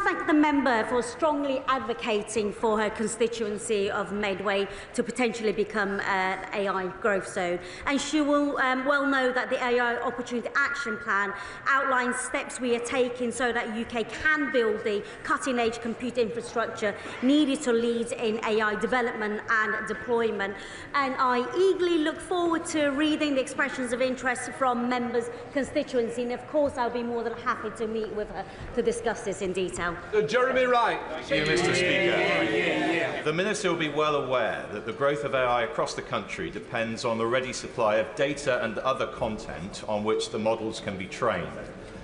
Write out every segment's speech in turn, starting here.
thank the member for strongly advocating for her constituency of Medway to potentially become an AI growth zone. And she will well know that the AI Opportunity Action Plan outlines steps we are taking so that UK can build the cutting-edge computer infrastructure needed to lead in AI development and deployment. And I eagerly look forward to reading the expressions of interest from members' constituency. And of course, I'll be more than happy to meet with her to discuss this in detail. Jeremy Wright. Thank you, Mr. Speaker. The Minister will be well aware that the growth of AI across the country depends on the ready supply of data and other content on which the models can be trained.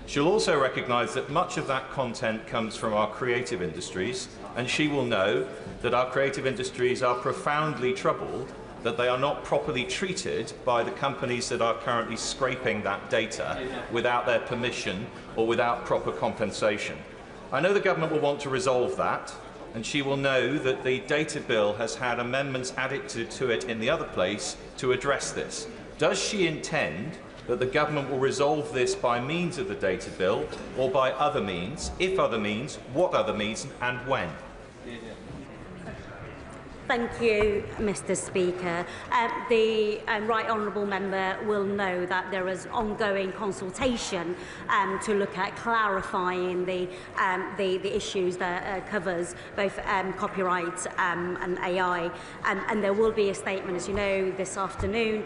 She'll also recognise that much of that content comes from our creative industries, and she will know that our creative industries are profoundly troubled that they are not properly treated by the companies that are currently scraping that data without their permission or without proper compensation. I know the government will want to resolve that, and she will know that the data bill has had amendments added to it in the other place to address this. Does she intend that the government will resolve this by means of the data bill or by other means? If other means, what other means and when? Thank you, Mr. Speaker. The right honourable member will know that there is ongoing consultation to look at clarifying the issues that covers both copyright and AI. And there will be a statement, as you know, this afternoon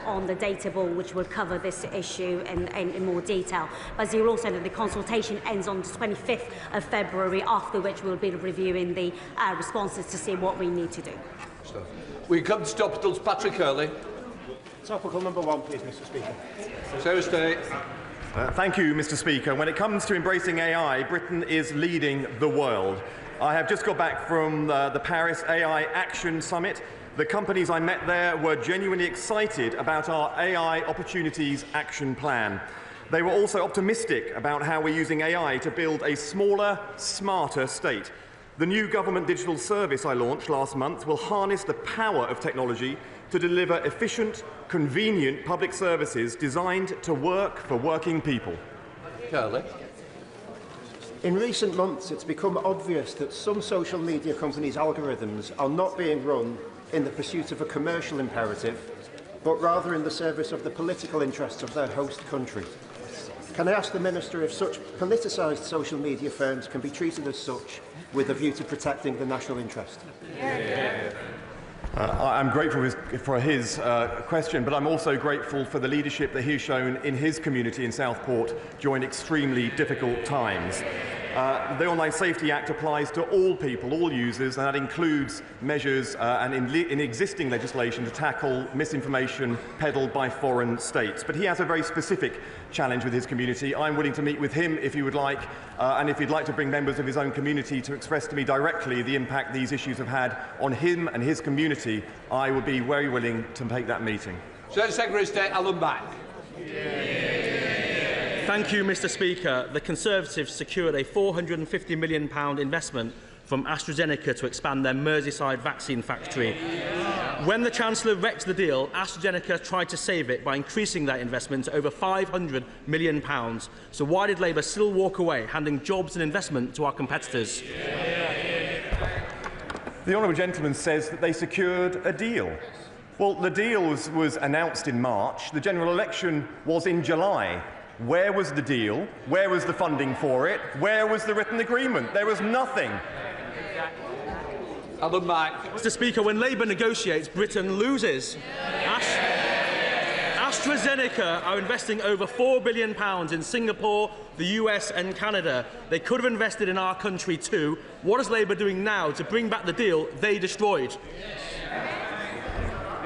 on the data bill, which will cover this issue in more detail. But as you also know, the consultation ends on the 25th of February, after which we'll be reviewing the responses to see what we need to do. We come to topicals. Patrick Hurley. Topical number 1, please, Mr. Speaker. Thursday. Thank you, Mr. Speaker. When it comes to embracing AI, Britain is leading the world. I have just got back from the Paris AI Action Summit. The companies I met there were genuinely excited about our AI Opportunities Action Plan. They were also optimistic about how we're using AI to build a smaller, smarter state. The new government digital service I launched last month will harness the power of technology to deliver efficient, convenient public services designed to work for working people. Curley. In recent months, it's become obvious that some social media companies' algorithms are not being run in the pursuit of a commercial imperative, but rather in the service of the political interests of their host country. Can I ask the Minister if such politicised social media firms can be treated as such with a view to protecting the national interest? I'm grateful for his question, but I'm also grateful for the leadership that he's shown in his community in Southport during extremely difficult times. The Online Safety Act applies to all people, all users, and that includes measures and in existing legislation to tackle misinformation peddled by foreign states. But he has a very specific challenge with his community. I'm willing to meet with him if he would like, and if he'd like to bring members of his own community to express to me directly the impact these issues have had on him and his community, I would be very willing to take that meeting. Secretary of State Alan Back. Thank you, Mr. Speaker. The Conservatives secured a £450 million investment from AstraZeneca to expand their Merseyside vaccine factory. When the Chancellor wrecked the deal, AstraZeneca tried to save it by increasing that investment to over £500 million. So why did Labour still walk away, handing jobs and investment to our competitors? The honourable gentleman says that they secured a deal. Well, the deal was announced in March. The general election was in July. Where was the deal? Where was the funding for it? Where was the written agreement? There was nothing. Alan Mack. Mr. Speaker, when Labour negotiates, Britain loses. AstraZeneca are investing over £4 billion in Singapore, the US and Canada. They could have invested in our country too. What is Labour doing now to bring back the deal they destroyed?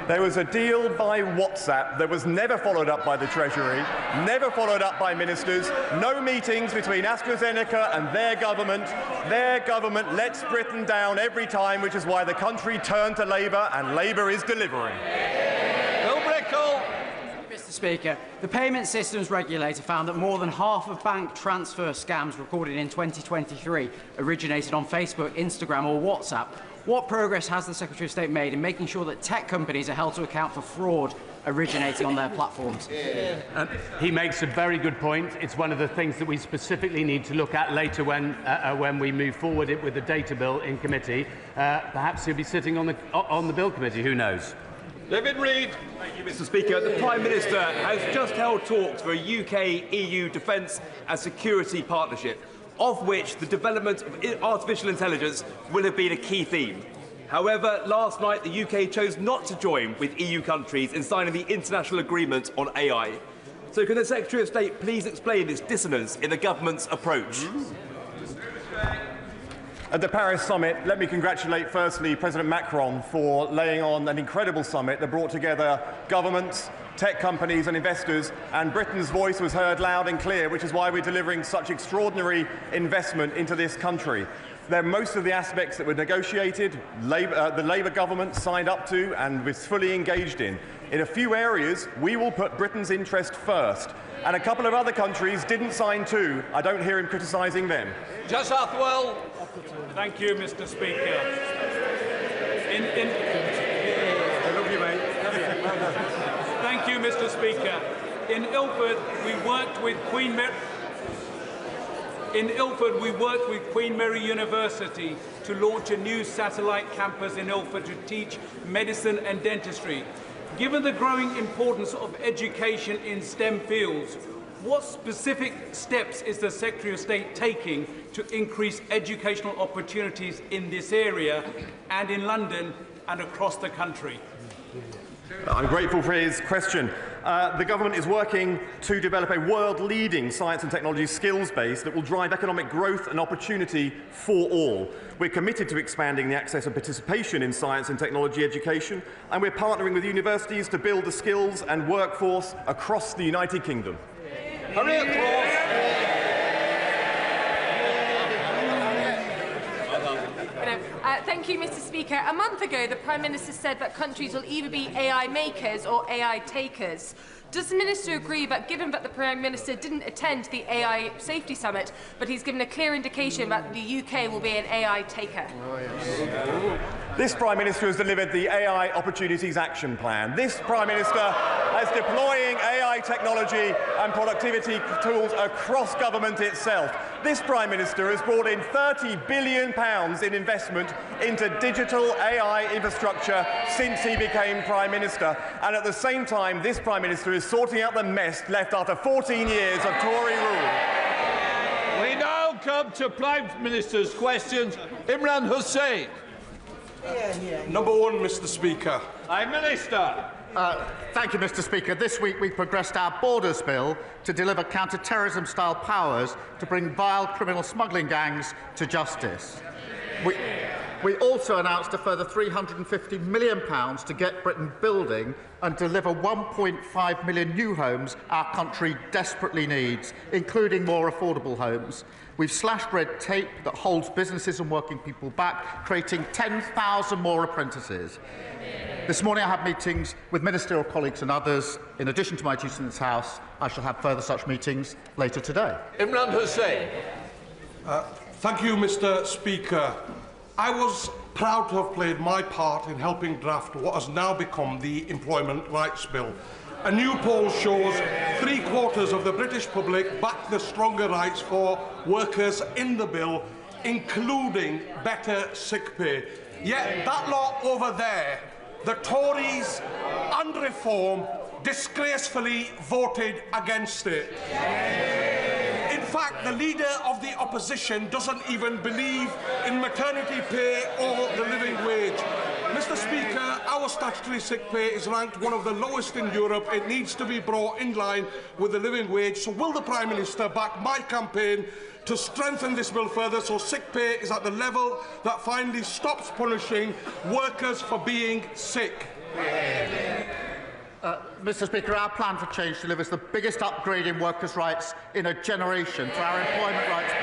There was a deal by WhatsApp that was never followed up by the Treasury, never followed up by ministers, no meetings between AstraZeneca and their government. Their government lets Britain down every time, which is why the country turned to Labour, and Labour is delivering. Mr. Speaker, the Payment Systems Regulator found that more than half of bank transfer scams recorded in 2023 originated on Facebook, Instagram or WhatsApp. What progress has the Secretary of State made in making sure that tech companies are held to account for fraud originating on their platforms. He makes a very good point. It's one of the things that we specifically need to look at later when we move forward with the data bill in committee. Perhaps he'll be sitting on the bill committee. Who knows? David Reid. Thank you, Mr. Speaker. The Prime Minister has just held talks for a UK-EU defence and security partnership, of which the development of artificial intelligence will have been a key theme. However, last night the UK chose not to join with EU countries in signing the international agreement on AI. So can the Secretary of State please explain this dissonance in the government's approach? At the Paris summit, let me congratulate firstly President Macron for laying on an incredible summit that brought together governments, tech companies and investors, and Britain's voice was heard loud and clear, which is why we're delivering such extraordinary investment into this country. Most of the aspects that were negotiated, the Labour government signed up to and was fully engaged in. In a few areas, we will put Britain's interest first, and a couple of other countries didn't sign too. I don't hear him criticising them. Just Athwell. Thank you, Mr. Speaker. Thank you, Mr. Speaker. In Ilford, we worked with Queen Mary University to launch a new satellite campus in Ilford to teach medicine and dentistry. Given the growing importance of education in STEM fields, what specific steps is the Secretary of State taking to increase educational opportunities in this area and in London and across the country? I'm grateful for his question. The government is working to develop a world-leading science and technology skills base that will drive economic growth and opportunity for all. We're committed to expanding the access and participation in science and technology education, and we're partnering with universities to build the skills and workforce across the United Kingdom. Thank you, Mr. Speaker. A month ago, the Prime Minister said that countries will either be AI makers or AI takers. Does the Minister agree that, given that the Prime Minister didn't attend the AI Safety Summit, but he's given a clear indication that the UK will be an AI taker? This Prime Minister has delivered the AI Opportunities Action Plan. This Prime Minister is deploying AI technology and productivity tools across government itself. This Prime Minister has brought in £30 billion in investment into digital AI infrastructure since he became Prime Minister. And at the same time, this Prime Minister is sorting out the mess left after 14 years of Tory rule. We now come to Prime Minister's questions. Imran Hussain. Number one, Mr. Speaker. Prime Minister. Thank you, Mr. Speaker. This week we progressed our Borders Bill to deliver counter-terrorism-style powers to bring vile criminal smuggling gangs to justice. We also announced a further £350 million to get Britain building and deliver 1.5 million new homes our country desperately needs, including more affordable homes. We've slashed red tape that holds businesses and working people back, creating 10,000 more apprentices. This morning I have meetings with ministerial colleagues and others. In addition to my duties in this House, I shall have further such meetings later today. Imran Hussain. Thank you, Mr. Speaker. I was proud to have played my part in helping draft what has now become the Employment Rights Bill. A new poll shows 3/4 of the British public back the stronger rights for workers in the bill, including better sick pay. Yet that lot over there, the Tories and Reform, disgracefully voted against it. In fact, the leader of the opposition doesn't even believe in maternity pay or the living wage. Mr. Speaker, our statutory sick pay is ranked one of the lowest in Europe. It needs to be brought in line with the living wage. So will the Prime Minister back my campaign to strengthen this bill further so sick pay is at the level that finally stops punishing workers for being sick? Mr. Speaker, our plan for change delivers the biggest upgrade in workers' rights in a generation to our Employment Rights Bill.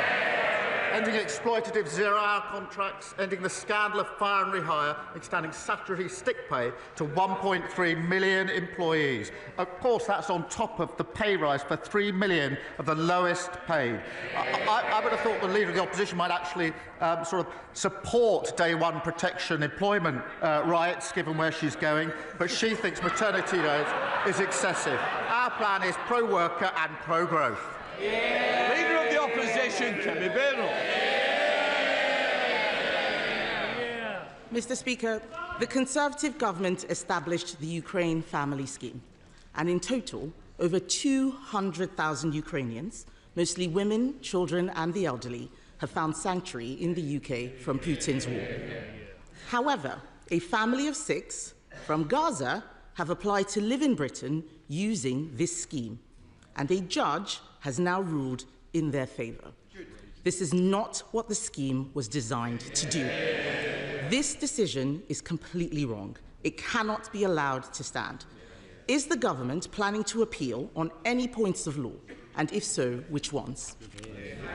ending exploitative zero-hour contracts, ending the scandal of fire and rehire, extending statutory sick pay to 1.3 million employees. Of course, that's on top of the pay rise for 3 million of the lowest paid. I would have thought the Leader of the Opposition might actually sort of support day one protection employment rights, given where she's going, but she thinks maternity leave is excessive. Our plan is pro-worker and pro-growth. Yeah. Leader of the Opposition, Kemi Bernal. Mr. Speaker, the Conservative government established the Ukraine Family Scheme, and in total, over 200,000 Ukrainians, mostly women, children and the elderly, have found sanctuary in the UK from Putin's war. However, a family of 6 from Gaza have applied to live in Britain using this scheme, and a judge has now ruled in their favour. This is not what the scheme was designed to do. This decision is completely wrong. It cannot be allowed to stand. Is the government planning to appeal on any points of law? And if so, which ones?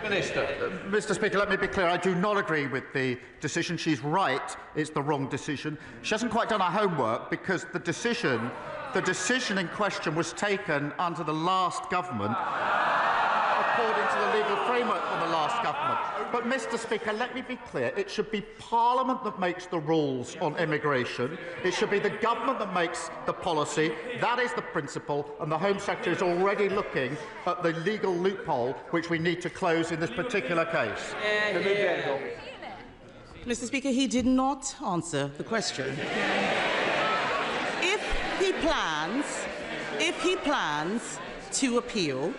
Minister. Mr. Speaker, let me be clear. I do not agree with the decision. She's right. It's the wrong decision. She hasn't quite done her homework because the decision in question was taken under the last government, according to the legal framework from the last government. But, Mr. Speaker, let me be clear. It should be Parliament that makes the rules on immigration. It should be the government that makes the policy. That is the principle, and the Home Secretary is already looking at the legal loophole which we need to close in this particular case. Mr. Speaker, he did not answer the question. If he plans to appeal,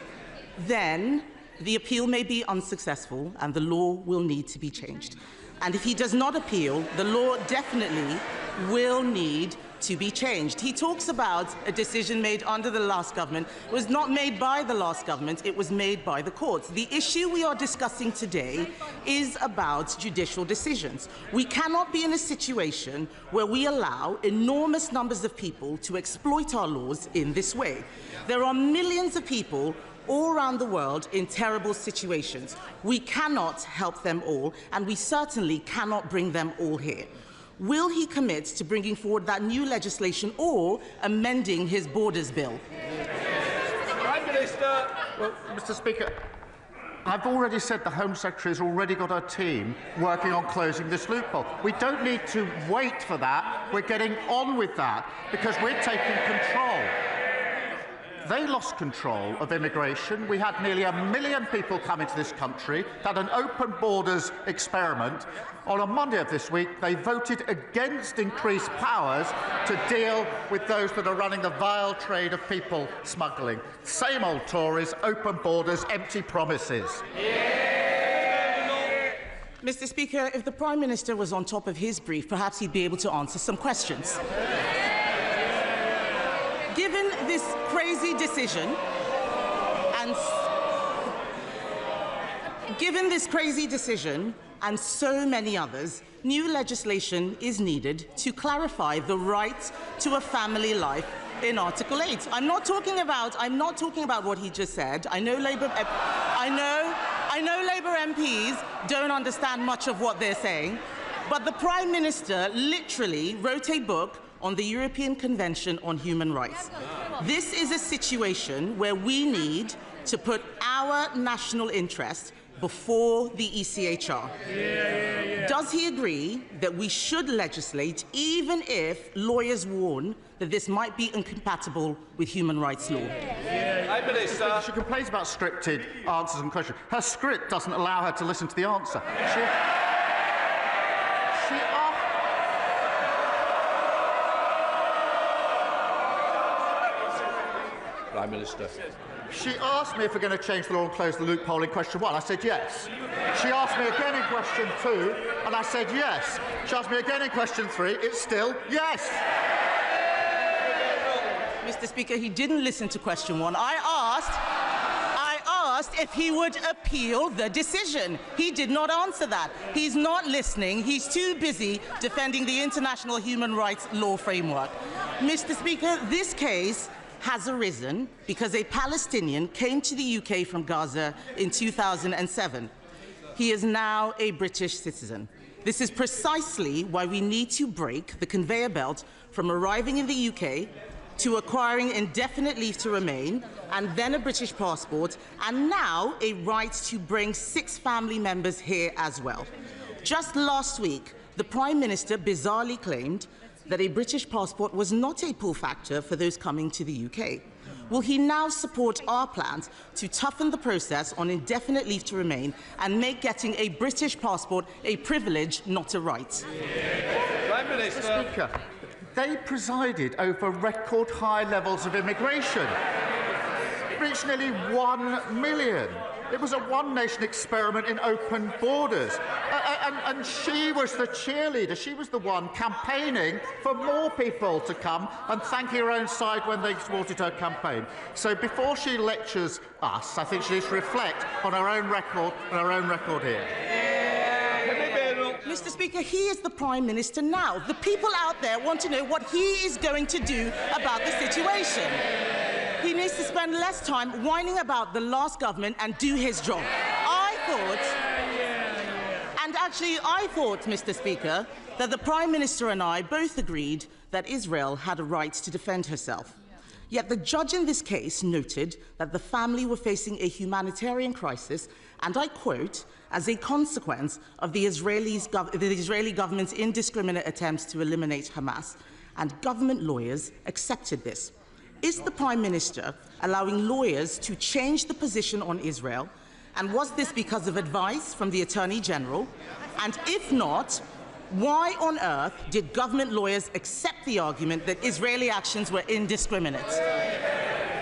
then the appeal may be unsuccessful and the law will need to be changed. And if he does not appeal, the law definitely will need to be changed. He talks about a decision made under the last government. It was not made by the last government, it was made by the courts. The issue we are discussing today is about judicial decisions. We cannot be in a situation where we allow enormous numbers of people to exploit our laws in this way. There are millions of people all around the world in terrible situations. We cannot help them all, and we certainly cannot bring them all here. Will he commit to bringing forward that new legislation or amending his Borders Bill? Prime Minister. Well, Mr. Speaker, I've already said the Home Secretary has already got her team working on closing this loophole. We don't need to wait for that. We're getting on with that because we're taking control. They lost control of immigration. We had nearly 1 million people come into this country, had an open borders experiment. On a Monday of this week, they voted against increased powers to deal with those that are running the vile trade of people smuggling. Same old Tories, open borders, empty promises. Mr. Speaker, if the Prime Minister was on top of his brief, perhaps he'd be able to answer some questions. Given this crazy decision and so many others, new legislation is needed to clarify the right to a family life in Article 8. I'm not talking about what he just said. I know Labour MPs don't understand much of what they're saying, but the Prime Minister literally wrote a book on the European Convention on Human Rights. This is a situation where we need to put our national interest before the ECHR. Does he agree that we should legislate even if lawyers warn that this might be incompatible with human rights law? She complains about scripted answers and questions. Her script doesn't allow her to listen to the answer. Prime Minister. She asked me if we're going to change the law and close the loophole in question 1. I said yes. She asked me again in question 2, and I said yes. She asked me again in question 3. It's still yes. Mr. Speaker, he didn't listen to question 1. I asked if he would appeal the decision. He did not answer that. He's not listening. He's too busy defending the international human rights law framework. Mr. Speaker, this case has arisen because a Palestinian came to the UK from Gaza in 2007. he is now a British citizen. This is precisely why we need to break the conveyor belt from arriving in the UK to acquiring indefinite leave to remain, and then a British passport, and now a right to bring 6 family members here as well. Just last week, the Prime Minister bizarrely claimed that a British passport was not a pull factor for those coming to the UK. Will he now support our plans to toughen the process on indefinite leave to remain and make getting a British passport a privilege, not a right? Prime Minister. Mr. Speaker, they presided over record high levels of immigration. Reached nearly 1 million. It was a one-nation experiment in open borders. And she was the cheerleader. She was the one campaigning for more people to come and thanking her own side when they supported her campaign. So before she lectures us, I think she needs to reflect on her own record and her own record here. Mr. Speaker, he is the Prime Minister now. The people out there want to know what he is going to do about the situation. He needs to spend less time whining about the last government and do his job. I thought, Mr. Speaker, that the Prime Minister and I both agreed that Israel had a right to defend herself. Yet the judge in this case noted that the family were facing a humanitarian crisis, and I quote, as a consequence of the Israeli government's indiscriminate attempts to eliminate Hamas, and government lawyers accepted this. Is the Prime Minister allowing lawyers to change the position on Israel? And was this because of advice from the Attorney General? And if not, why on earth did government lawyers accept the argument that Israeli actions were indiscriminate?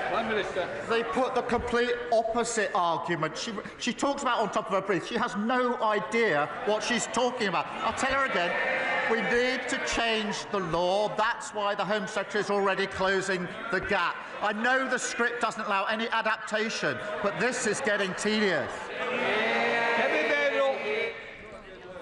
Prime Minister. They put the complete opposite argument. She talks about on top of her breath. She has no idea what she's talking about. I'll tell her again. We need to change the law. That's why the Home Secretary is already closing the gap. I know the script doesn't allow any adaptation, but this is getting tedious.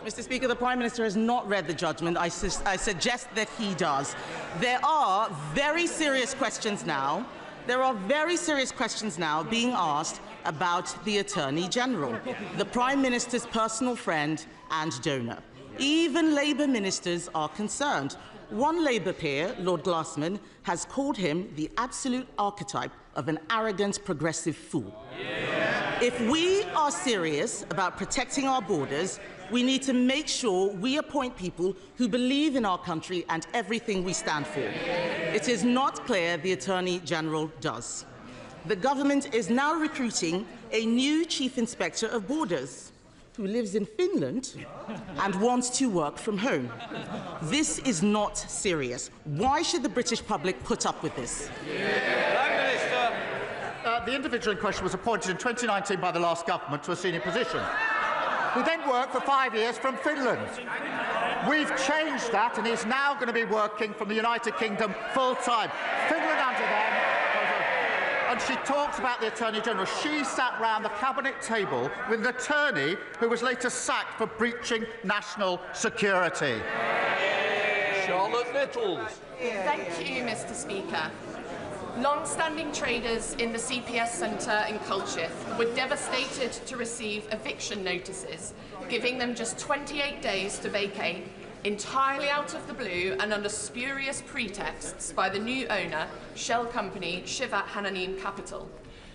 Mr. Speaker, the Prime Minister has not read the judgment. I suggest that he does. There are very serious questions now. There are very serious questions now being asked about the Attorney General, the Prime Minister's personal friend and donor. Even Labour ministers are concerned. One Labour peer, Lord Glassman, has called him the absolute archetype of an arrogant progressive fool. Yeah. If we are serious about protecting our borders, we need to make sure we appoint people who believe in our country and everything we stand for. It is not clear the Attorney General does. The government is now recruiting a new Chief Inspector of Borders who lives in Finland and wants to work from home. This is not serious. Why should the British public put up with this? Prime Minister. The individual in question was appointed in 2019 by the last government to a senior position. He then worked for 5 years from Finland. We've changed that, and he's now going to be working from the United Kingdom full-time. Finland under them. And she talks about the Attorney General. She sat round the cabinet table with an attorney who was later sacked for breaching national security. Charlotte Nettles. Thank you, Mr. Speaker. Long-standing traders in the CPS Centre in Culcheth were devastated to receive eviction notices, giving them just 28 days to vacate, entirely out of the blue and under spurious pretexts by the new owner, shell company Shivat Hananim Capital.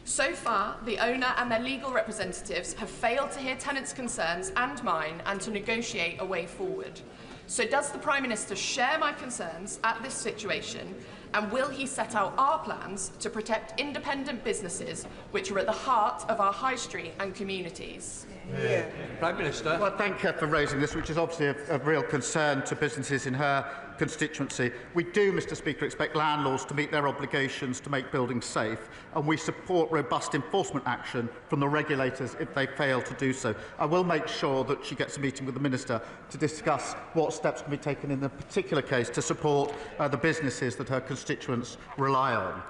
So far, the owner and their legal representatives have failed to hear tenants' concerns and mine and to negotiate a way forward. So does the Prime Minister share my concerns at this situation, and will he set out our plans to protect independent businesses which are at the heart of our high street and communities? Yeah. Prime Minister. Well, thank her for raising this, which is obviously of real concern to businesses in her constituency. We do, Mr. Speaker, expect landlords to meet their obligations to make buildings safe, and we support robust enforcement action from the regulators if they fail to do so. I will make sure that she gets a meeting with the Minister to discuss what steps can be taken in the particular case to support the businesses that her constituents rely on.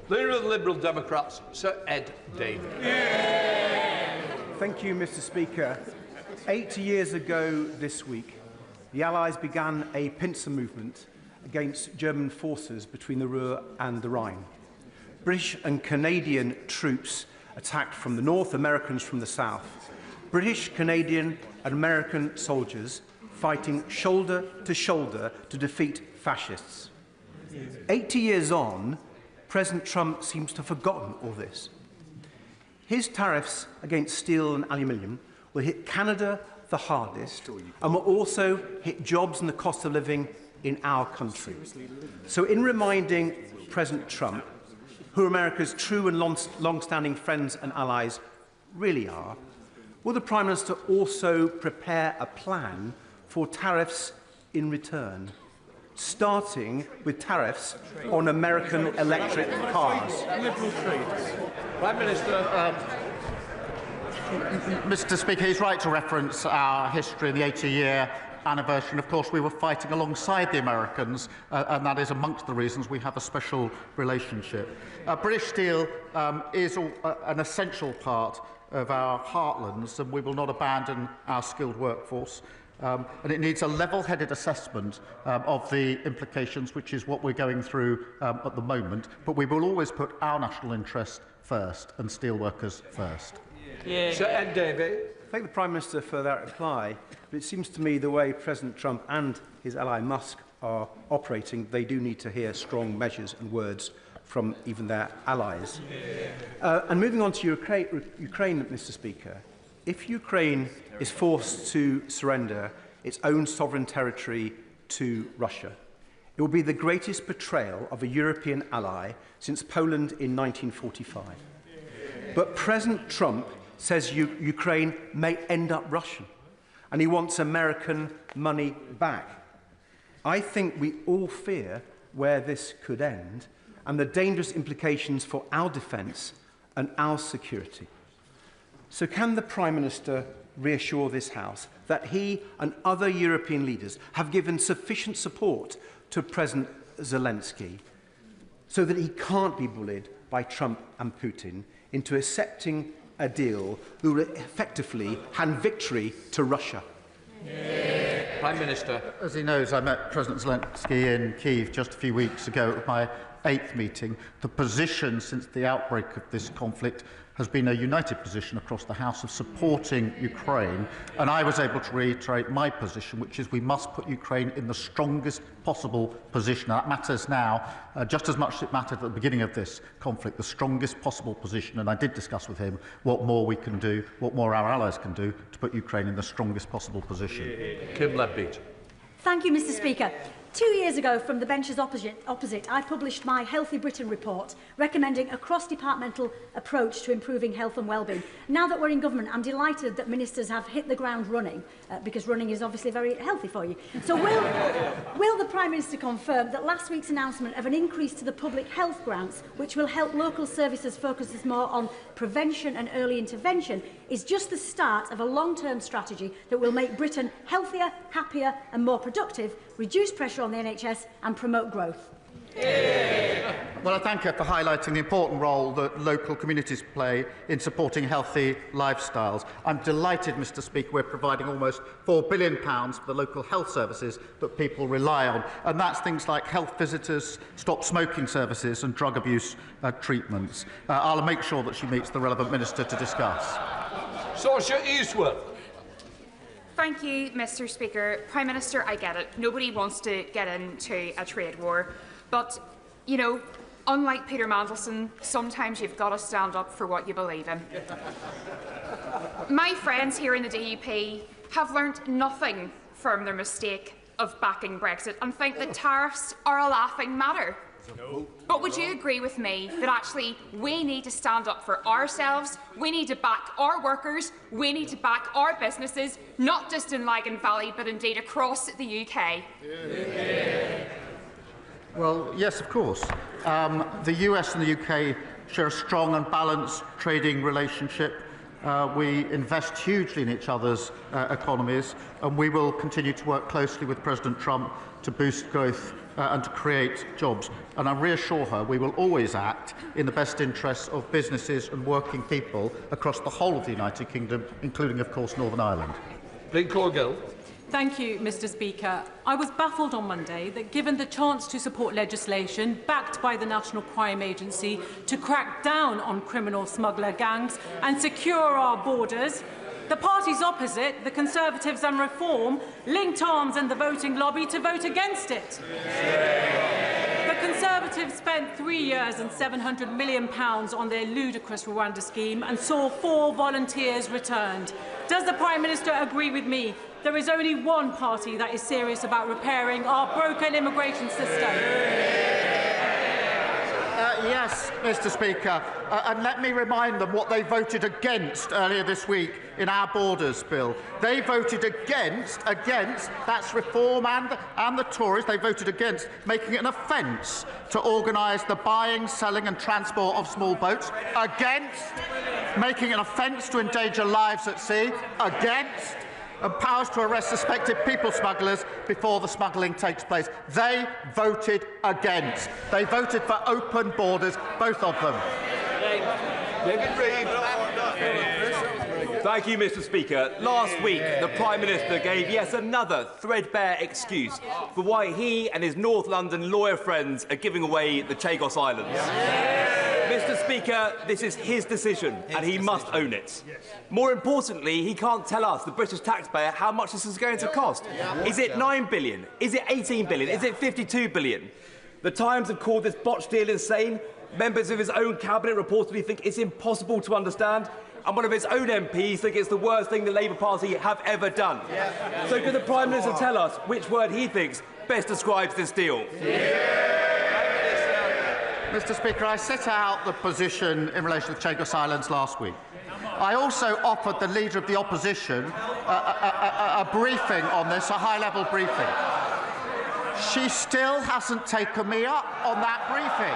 Leader of the Liberal Democrats, Sir Ed Davey. Thank you, Mr. Speaker. 80 years ago this week, the Allies began a pincer movement against German forces between the Ruhr and the Rhine. British and Canadian troops attacked from the north, Americans from the south. British, Canadian and American soldiers fighting shoulder to defeat fascists. 80 years on, President Trump seems to have forgotten all this. His tariffs against steel and aluminium will hit Canada the hardest and will also hit jobs and the cost of living in our country. So in reminding President Trump who America's true and long-standing friends and allies really are, will the Prime Minister also prepare a plan for tariffs in return, starting with tariffs on American electric cars? Prime Minister. Mr. Speaker, he's right to reference our history in the 80-year anniversary. And of course, we were fighting alongside the Americans, and that is amongst the reasons we have a special relationship. British steel is an essential part of our heartlands, and we will not abandon our skilled workforce. And it needs a level-headed assessment of the implications, which is what we're going through at the moment. But we will always put our national interest first and steelworkers first. Sir Ed Davey. Thank the Prime Minister for that reply. But it seems to me the way President Trump and his ally Musk are operating, they do need to hear strong measures and words from even their allies. And moving on to Ukraine, Mr. Speaker, if Ukraine is forced to surrender its own sovereign territory to Russia, it will be the greatest betrayal of a European ally since Poland in 1945. But President Trump says Ukraine may end up Russian, and he wants American money back. I think we all fear where this could end and the dangerous implications for our defence and our security. So can the Prime Minister reassure this House that he and other European leaders have given sufficient support to President Zelensky so that he can't be bullied by Trump and Putin into accepting a deal who will effectively hand victory to Russia? Prime Minister. As he knows, I met President Zelensky in Kyiv just a few weeks ago at my 8th meeting. The position since the outbreak of this conflict has been a united position across the House of supporting Ukraine, and I was able to reiterate my position, which is we must put Ukraine in the strongest possible position. That matters now just as much as it mattered at the beginning of this conflict, the strongest possible position, and I did discuss with him what more we can do, what more our allies can do to put Ukraine in the strongest possible position. Kim Leppich. Thank you, Mr. Speaker. 2 years ago, from the benches opposite, I published my Healthy Britain report, recommending a cross-departmental approach to improving health and wellbeing. Now that we're in government, I'm delighted that ministers have hit the ground running, because running is obviously very healthy for you. So will the Prime Minister confirm that last week's announcement of an increase to the public health grants, which will help local services focus more on prevention and early intervention, is just the start of a long-term strategy that will make Britain healthier, happier and more productive, reduce pressure on the NHS and promote growth? Well, I thank her for highlighting the important role that local communities play in supporting healthy lifestyles. I'm delighted, Mr. Speaker, we're providing almost £4 billion for the local health services that people rely on, and that's things like health visitors, stop smoking services and drug abuse treatments. I'll make sure that she meets the relevant minister to discuss. Saoirse Eastwood. Thank you, Mr. Speaker. Prime Minister, I get it. Nobody wants to get into a trade war. But, you know, unlike Peter Mandelson, sometimes you've got to stand up for what you believe in. My friends here in the DUP have learnt nothing from their mistake of backing Brexit and think that tariffs are a laughing matter. No. But would you agree with me that actually we need to stand up for ourselves, we need to back our workers, we need to back our businesses, not just in Lagan Valley, but indeed across the UK? Yeah. Well, yes, of course. The US and the UK share a strong and balanced trading relationship. We invest hugely in each other's economies, and we will continue to work closely with President Trump to boost growth and to create jobs. And I reassure her we will always act in the best interests of businesses and working people across the whole of the United Kingdom, including, of course, Northern Ireland. Thank you, Mr. Speaker. I was baffled on Monday that, given the chance to support legislation backed by the National Crime Agency to crack down on criminal smuggler gangs and secure our borders, The parties opposite, the Conservatives and Reform, linked arms in the voting lobby to vote against it. The Conservatives spent 3 years and £700 million on their ludicrous Rwanda scheme and saw 4 volunteers returned. Does the Prime Minister agree with me? There is only one party that is serious about repairing our broken immigration system. Yes, Mr. Speaker, and let me remind them what they voted against earlier this week in our Borders Bill. They voted against, that's Reform and the Tories, they voted against making it an offence to organise the buying, selling and transport of small boats, against making it an offence to endanger lives at sea, against and powers to arrest suspected people smugglers before the smuggling takes place. They voted against. They voted for open borders, both of them. Thank you, Mr. Speaker. Last week, the Prime Minister gave yet another threadbare excuse for why he and his North London lawyer friends are giving away the Chagos Islands. Mr. Speaker, this is his decision, and he must own it. More importantly, he can't tell us, the British taxpayer, how much this is going to cost. Is it £9 billion? Is it £18 billion? Is it £52 billion? The Times have called this botched deal insane. Members of his own cabinet reportedly think it's impossible to understand. And one of his own MPs think it's the worst thing the Labour Party have ever done. So could the Prime Minister tell us which word he thinks best describes this deal? Mr. Speaker, I set out the position in relation to the Chagos Islands last week. I also offered the Leader of the Opposition a briefing on this, a high-level briefing. She still hasn't taken me up on that briefing.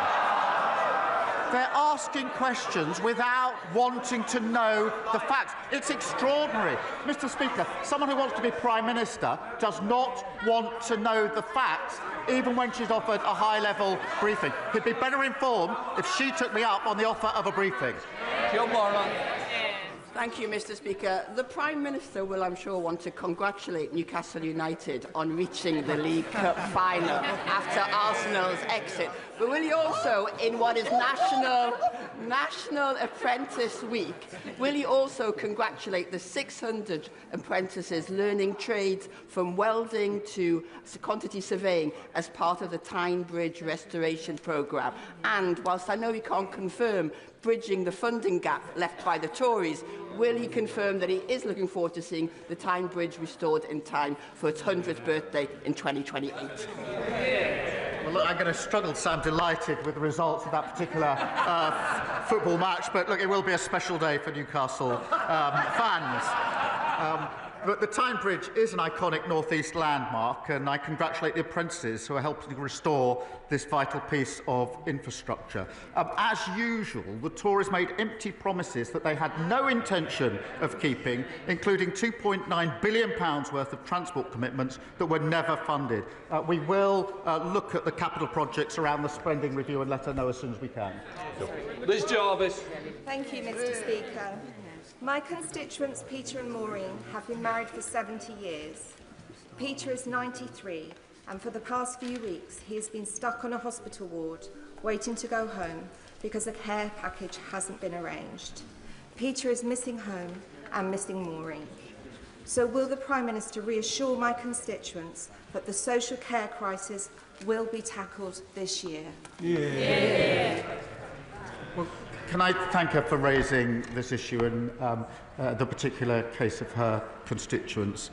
They're asking questions without wanting to know the facts. It's extraordinary. Mr. Speaker, someone who wants to be Prime Minister does not want to know the facts, even when she's offered a high-level briefing. He'd be better informed if she took me up on the offer of a briefing. Thank you, Mr. Speaker. The Prime Minister will, I'm sure, want to congratulate Newcastle United on reaching the League Cup final after Arsenal's exit. But will he also, in what is National Apprentice Week, will he also congratulate the 600 apprentices learning trades from welding to quantity surveying as part of the Tyne Bridge restoration programme? And whilst I know he can't confirm bridging the funding gap left by the Tories, will he confirm that he is looking forward to seeing the Tyne Bridge restored in time for its 100th birthday in 2028? Well, look, I'm going to struggle to sound delighted with the results of that particular football match, but look, it will be a special day for Newcastle fans. But the Tyne Bridge is an iconic North East landmark, and I congratulate the apprentices who are helping to restore this vital piece of infrastructure. As usual, the Tories made empty promises that they had no intention of keeping, including £2.9 billion worth of transport commitments that were never funded. We will look at the capital projects around the spending review and let her know as soon as we can. Liz Jarvis. Thank you, Mr. Speaker. My constituents, Peter and Maureen, have been married for 70 years. Peter is 93, and for the past few weeks he has been stuck on a hospital ward, waiting to go home because a care package hasn't been arranged. Peter is missing home and missing Maureen. So will the Prime Minister reassure my constituents that the social care crisis will be tackled this year? Well, can I thank her for raising this issue and the particular case of her constituents?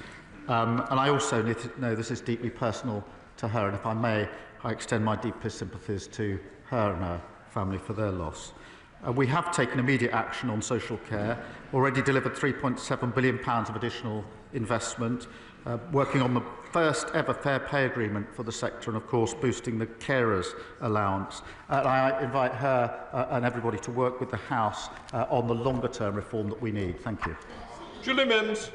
And I also need to know this is deeply personal to her, and if I may, I extend my deepest sympathies to her and her family for their loss. We have taken immediate action on social care, already delivered £3.7 billion of additional investment, working on the first ever fair pay agreement for the sector and, of course, boosting the carers allowance. I invite her and everybody to work with the House on the longer-term reform that we need. Thank you. Julie Mims.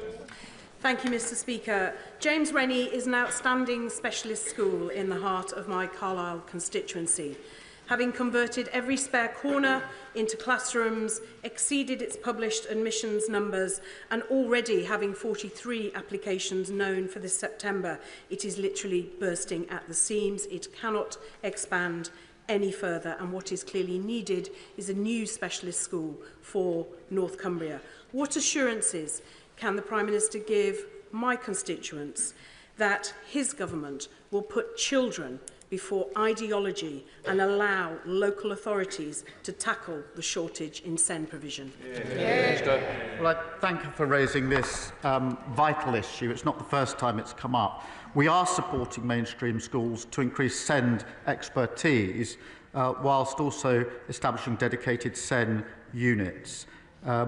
Thank you, Mr. Speaker. James Rennie is an outstanding specialist school in the heart of my Carlisle constituency. Having converted every spare corner into classrooms, exceeded its published admissions numbers, and already having 43 applications known for this September, it is literally bursting at the seams. It cannot expand any further, and what is clearly needed is a new specialist school for North Cumbria. What assurances can the Prime Minister give my constituents that his government will put children before ideology and allow local authorities to tackle the shortage in SEND provision? Well, I thank you for raising this vital issue. It's not the first time it's come up. We are supporting mainstream schools to increase SEND expertise whilst also establishing dedicated SEN units.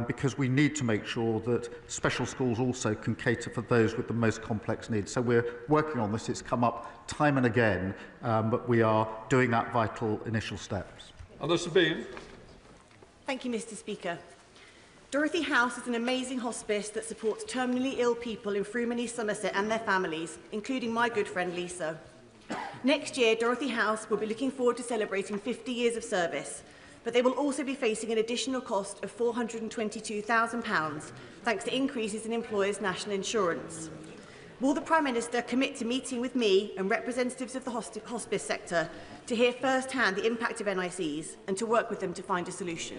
Because we need to make sure that special schools also can cater for those with the most complex needs. So we're working on this. It's come up time and again, but we are doing that vital initial steps. Thank you, Mr. Speaker. Dorothy House is an amazing hospice that supports terminally ill people in Frumeney, Somerset and their families, including my good friend Lisa. Next year, Dorothy House will be looking forward to celebrating 50 years of service, but they will also be facing an additional cost of £422,000 thanks to increases in employers' national insurance. Will the Prime Minister commit to meeting with me and representatives of the hospice sector to hear first-hand the impact of NICs and to work with them to find a solution?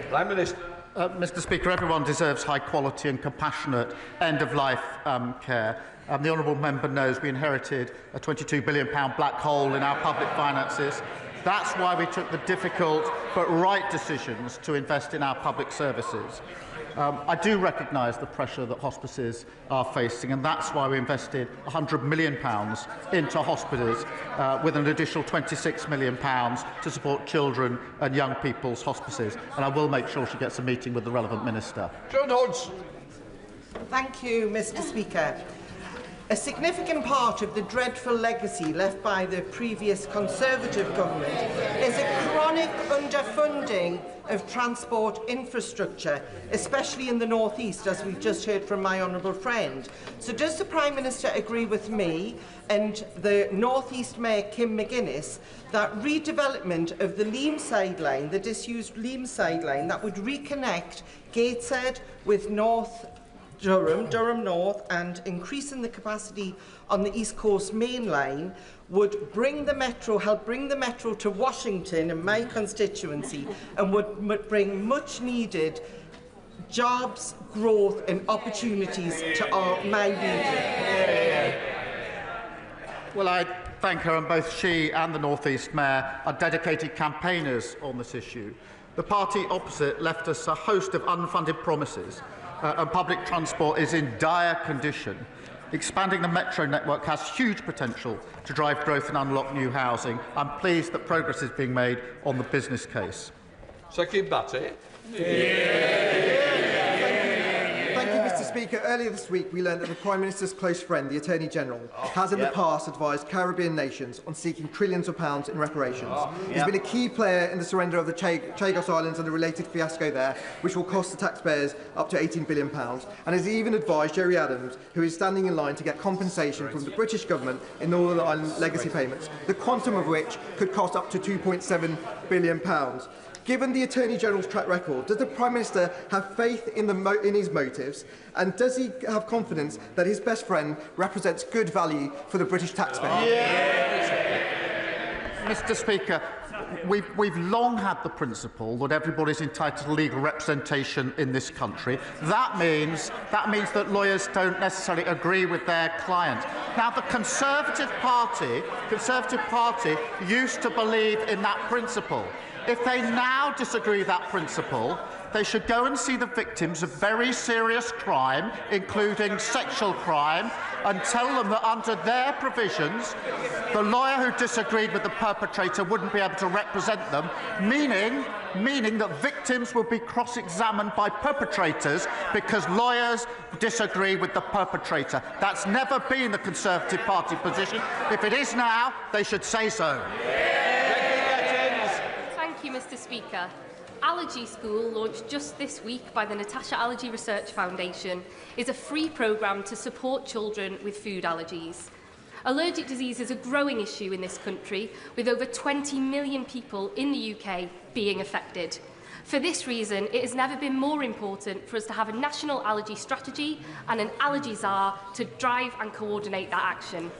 Prime Minister. Mr. Speaker, everyone deserves high quality and compassionate end-of-life care. The honourable member knows we inherited a £22 billion black hole in our public finances. That's why we took the difficult but right decisions to invest in our public services. I do recognise the pressure that hospices are facing, and that's why we invested £100 million into hospitals with an additional £26 million to support children and young people's hospices. And I will make sure she gets a meeting with the relevant minister. John Hodge. Thank you, Mr. Speaker. A significant part of the dreadful legacy left by the previous Conservative government is a chronic underfunding of transport infrastructure, especially in the North East, as we've just heard from my honourable friend. So does the Prime Minister agree with me and the North East Mayor Kim McGuinness that redevelopment of the Leamside line, the disused Leamside line, that would reconnect Gateshead with Durham North, and increasing the capacity on the East Coast Main Line would help bring the metro to Washington in my constituency and would bring much needed jobs, growth and opportunities to my region? Well, I thank her, and both she and the North East Mayor are dedicated campaigners on this issue. The party opposite left us a host of unfunded promises, and public transport is in dire condition. Expanding the metro network has huge potential to drive growth and unlock new housing. I'm pleased that progress is being made on the business case. Second Batty. Thank you, Mr. Speaker. Earlier this week, we learned that the Prime Minister's close friend, the Attorney General, has in the past advised Caribbean nations on seeking trillions of pounds in reparations. He's been a key player in the surrender of the Chagos Islands and the related fiasco there, which will cost the taxpayers up to £18 billion, and has even advised Jerry Adams, who is standing in line to get compensation from the British government in Northern Ireland legacy payments, the quantum of which could cost up to £2.7 billion. Given the Attorney General's track record, does the Prime Minister have faith in his motives, and does he have confidence that his best friend represents good value for the British taxpayer? Mr. Speaker, we've long had the principle that everybody's entitled to legal representation in this country. That means that lawyers don't necessarily agree with their client. Now, the Conservative Party used to believe in that principle. If they now disagree with that principle, they should go and see the victims of very serious crime, including sexual crime, and tell them that under their provisions, the lawyer who disagreed with the perpetrator wouldn't be able to represent them, meaning that victims will be cross-examined by perpetrators because lawyers disagree with the perpetrator. That's never been the Conservative Party position. If it is now, they should say so. Thank you, Mr. Speaker. Allergy School, launched just this week by the Natasha Allergy Research Foundation, is a free programme to support children with food allergies. Allergic disease is a growing issue in this country, with over 20 million people in the UK being affected. For this reason, it has never been more important for us to have a national allergy strategy and an allergy czar to drive and coordinate that action.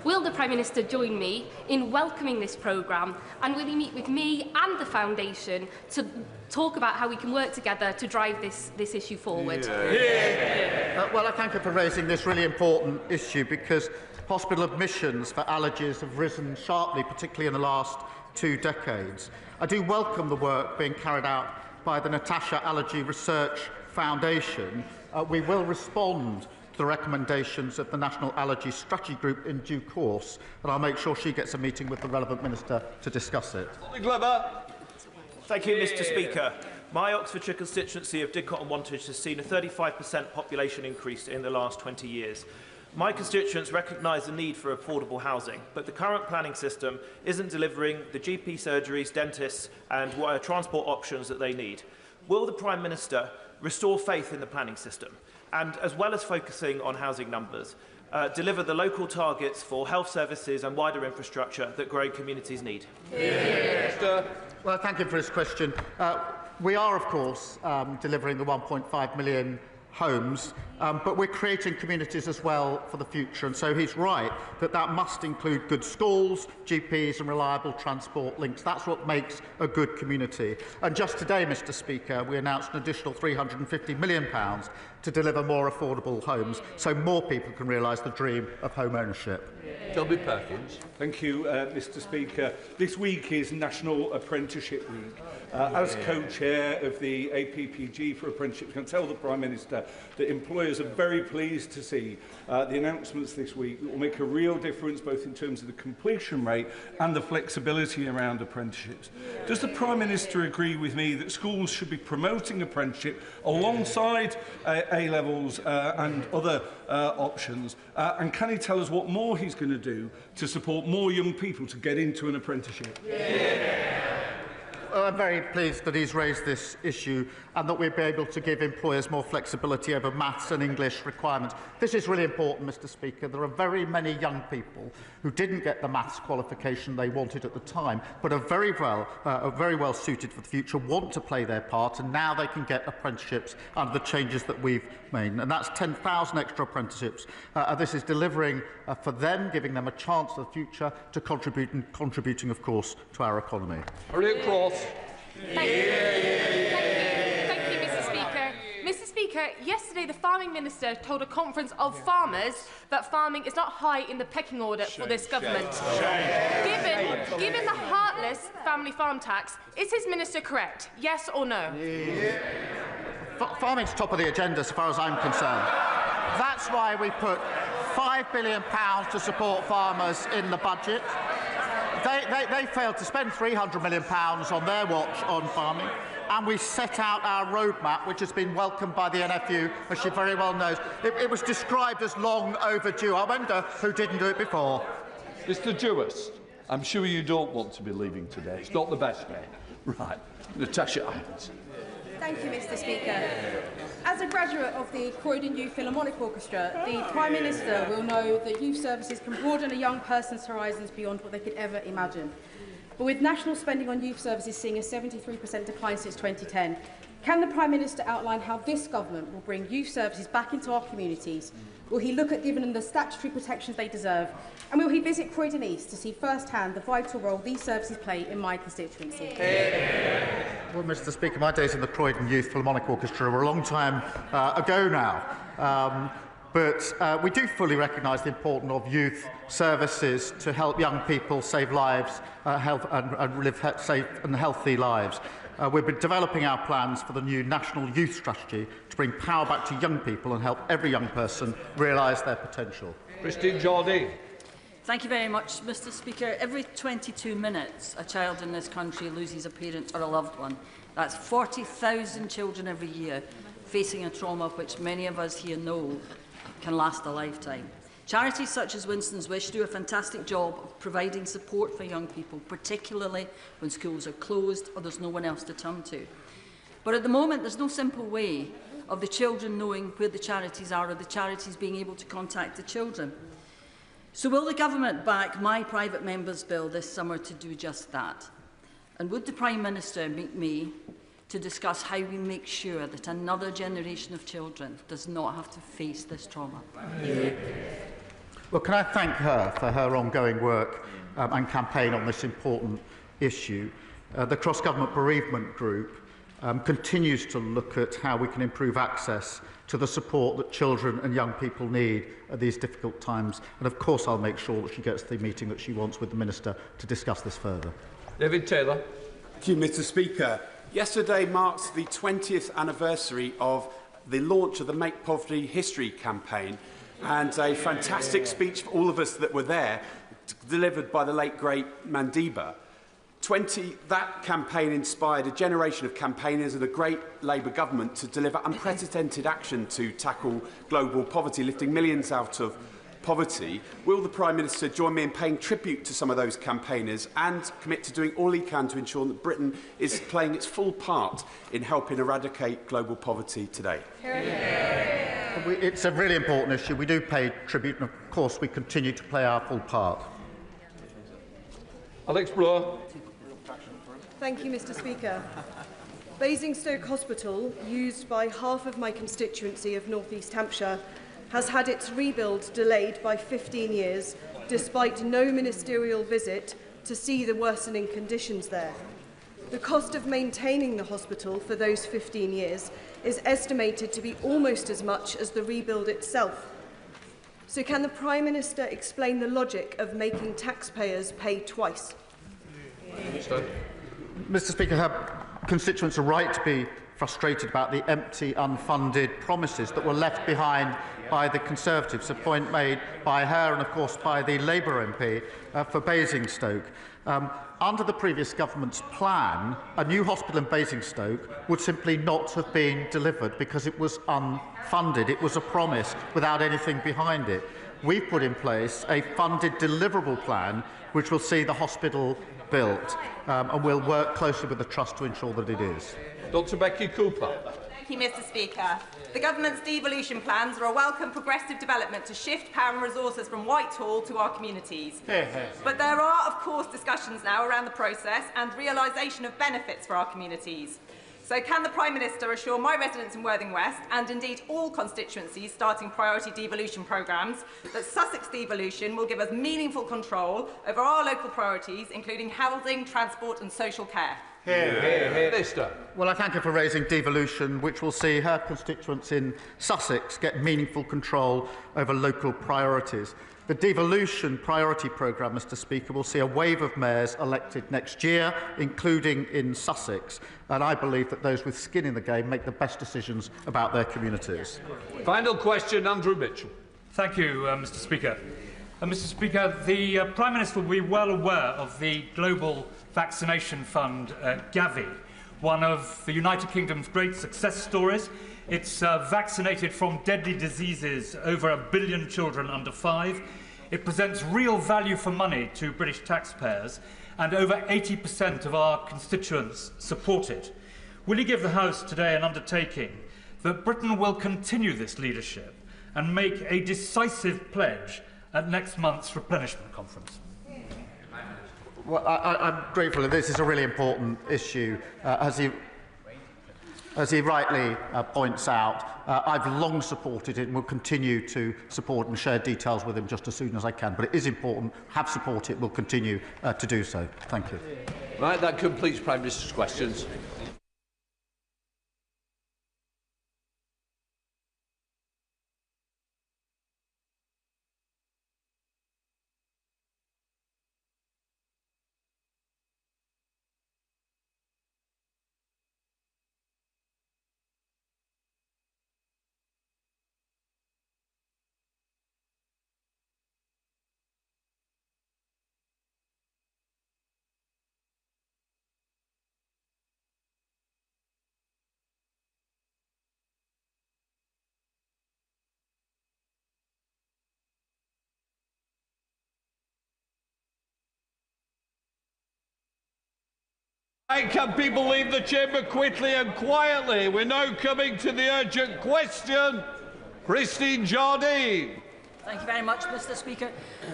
Will the Prime Minister join me in welcoming this programme, and will he meet with me and the Foundation to talk about how we can work together to drive this issue forward? Well, I thank you for raising this really important issue, because hospital admissions for allergies have risen sharply, particularly in the last 2 decades. I do welcome the work being carried out by the Natasha Allergy Research Foundation. We will respond to the recommendations of the National Allergy Strategy Group in due course, and I'll make sure she gets a meeting with the relevant minister to discuss it. Thank you, Mr. Speaker. My Oxfordshire constituency of Didcot and Wantage has seen a 35% population increase in the last 20 years. My constituents recognise the need for affordable housing, but the current planning system isn't delivering the GP surgeries, dentists and transport options that they need. Will the Prime Minister restore faith in the planning system and, as well as focusing on housing numbers, deliver the local targets for health services and wider infrastructure that growing communities need? Well, thank you for this question. We are, of course, delivering the 1.5 million homes, but we're creating communities as well for the future, and so he's right that that must include good schools, GPs and reliable transport links. That's what makes a good community. And just today, Mr. Speaker, we announced an additional £350 million to deliver more affordable homes, so more people can realise the dream of home ownership. Toby Perkins. Thank you, Mr. Speaker. This week is National Apprenticeship Week. As co-chair of the APPG for Apprenticeship, I can tell the Prime Minister that employers are very pleased to see the announcements this week that will make a real difference both in terms of the completion rate and the flexibility around apprenticeships. Does the Prime Minister agree with me that schools should be promoting apprenticeship alongside A-levels and other options? And can he tell us what more he's going to do to support more young people to get into an apprenticeship? Well, I'm very pleased that he's raised this issue and that we'll be able to give employers more flexibility over maths and English requirements. This is really important, Mr. Speaker. There are very many young people who didn't get the maths qualification they wanted at the time, but are very well suited for the future, want to play their part, and now they can get apprenticeships under the changes that we've made. And that's 10,000 extra apprenticeships. This is delivering for them, giving them a chance for the future to contributing, of course, to our economy. Thank you, Mr. Speaker. Mr. Speaker, yesterday the Farming Minister told a conference of farmers that farming is not high in the pecking order for this government. Given the heartless family farm tax, is his minister correct? Yes or no? Farming's top of the agenda as far as I'm concerned. That's why we put £5 billion to support farmers in the budget. They failed to spend £300 million on their watch on farming, and we set out our roadmap, which has been welcomed by the NFU, as she very well knows. It was described as long overdue. I wonder who didn't do it before. Mr. Jewess, I'm sure you don't want to be leaving today. It's not the best day. Right. Natasha Irons. Thank you, Mr. Speaker. As a graduate of the Croydon Youth Philharmonic Orchestra, the Prime Minister will know that youth services can broaden a young person's horizons beyond what they could ever imagine. But with national spending on youth services seeing a 73% decline since 2010, can the Prime Minister outline how this government will bring youth services back into our communities? Will he look at giving them the statutory protections they deserve? And will he visit Croydon East to see firsthand the vital role these services play in my constituency? Well, Mr. Speaker, my days in the Croydon Youth Philharmonic Orchestra were a long time ago now. But we do fully recognise the importance of youth services to help young people save lives and live safe and healthy lives. We've been developing our plans for the new National Youth Strategy to bring power back to young people and help every young person realise their potential. Christine Jardine. Thank you very much, Mr. Speaker. Every 22 minutes, a child in this country loses a parent or a loved one. That's 40,000 children every year facing a trauma which many of us here know can last a lifetime. Charities such as Winston's Wish do a fantastic job of providing support for young people, particularly when schools are closed or there's no one else to turn to. But at the moment, there's no simple way of the children knowing where the charities are or the charities being able to contact the children. So will the government back my private member's bill this summer to do just that? And would the Prime Minister meet me to discuss how we make sure that another generation of children does not have to face this trauma? Well, can I thank her for her ongoing work and campaign on this important issue. The Cross-Government Bereavement Group continues to look at how we can improve access to the support that children and young people need at these difficult times. And of course, I'll make sure that she gets the meeting that she wants with the Minister to discuss this further. David Taylor. Thank you, Mr. Speaker. Yesterday marks the 20th anniversary of the launch of the Make Poverty History campaign, and a fantastic speech for all of us that were there, delivered by the late, great Mandiba. That campaign inspired a generation of campaigners and a great Labour government to deliver unprecedented action to tackle global poverty, lifting millions out of poverty. Will the Prime Minister join me in paying tribute to some of those campaigners and commit to doing all he can to ensure that Britain is playing its full part in helping eradicate global poverty today? It's a really important issue. We do pay tribute, and of course we continue to play our full part. Alex Bloor. Thank you, Mr. Speaker. Basingstoke Hospital, used by half of my constituency of North East Hampshire, has had its rebuild delayed by 15 years, despite no ministerial visit to see the worsening conditions there. The cost of maintaining the hospital for those 15 years is estimated to be almost as much as the rebuild itself. So can the Prime Minister explain the logic of making taxpayers pay twice? Mr. Speaker, her constituents are right to be frustrated about the empty, unfunded promises that were left behind by the Conservatives, a point made by her and, of course, by the Labour MP for Basingstoke. Under the previous government's plan, a new hospital in Basingstoke would simply not have been delivered because it was unfunded. It was a promise without anything behind it. We've put in place a funded deliverable plan which will see the hospital built, and we'll work closely with the Trust to ensure that it is. Dr Becky Cooper. Thank you, Mr. Speaker. The government's devolution plans are a welcome progressive development to shift power and resources from Whitehall to our communities. But there are, of course, discussions now around the process and realisation of benefits for our communities. So can the Prime Minister assure my residents in Worthing West, and indeed all constituencies starting priority devolution programmes, that Sussex devolution will give us meaningful control over our local priorities, including housing, transport and social care? Minister. Well, I thank her for raising devolution, which will see her constituents in Sussex get meaningful control over local priorities. The devolution priority programme, Mr. Speaker, will see a wave of mayors elected next year, including in Sussex, and I believe that those with skin in the game make the best decisions about their communities. Final question, Andrew Mitchell. Thank you, Mr. Speaker. Mr. Speaker, the Prime Minister will be well aware of the Global Vaccination Fund, Gavi, one of the United Kingdom's great success stories. It's vaccinated from deadly diseases over 1 billion children under 5. It presents real value for money to British taxpayers, and over 80% of our constituents support it. Will he give the House today an undertaking that Britain will continue this leadership and make a decisive pledge at next month's replenishment conference? Well, I'm grateful that this is a really important issue. As he rightly points out, I've long supported it and will continue to support and share details with him just as soon as I can. But it is important, have supported it, will continue to do so. Thank you. Right, that completes Prime Minister's questions. Can people leave the chamber quickly and quietly? We're now coming to the urgent question. Christine Jardine. Thank you very much, Mr. Speaker.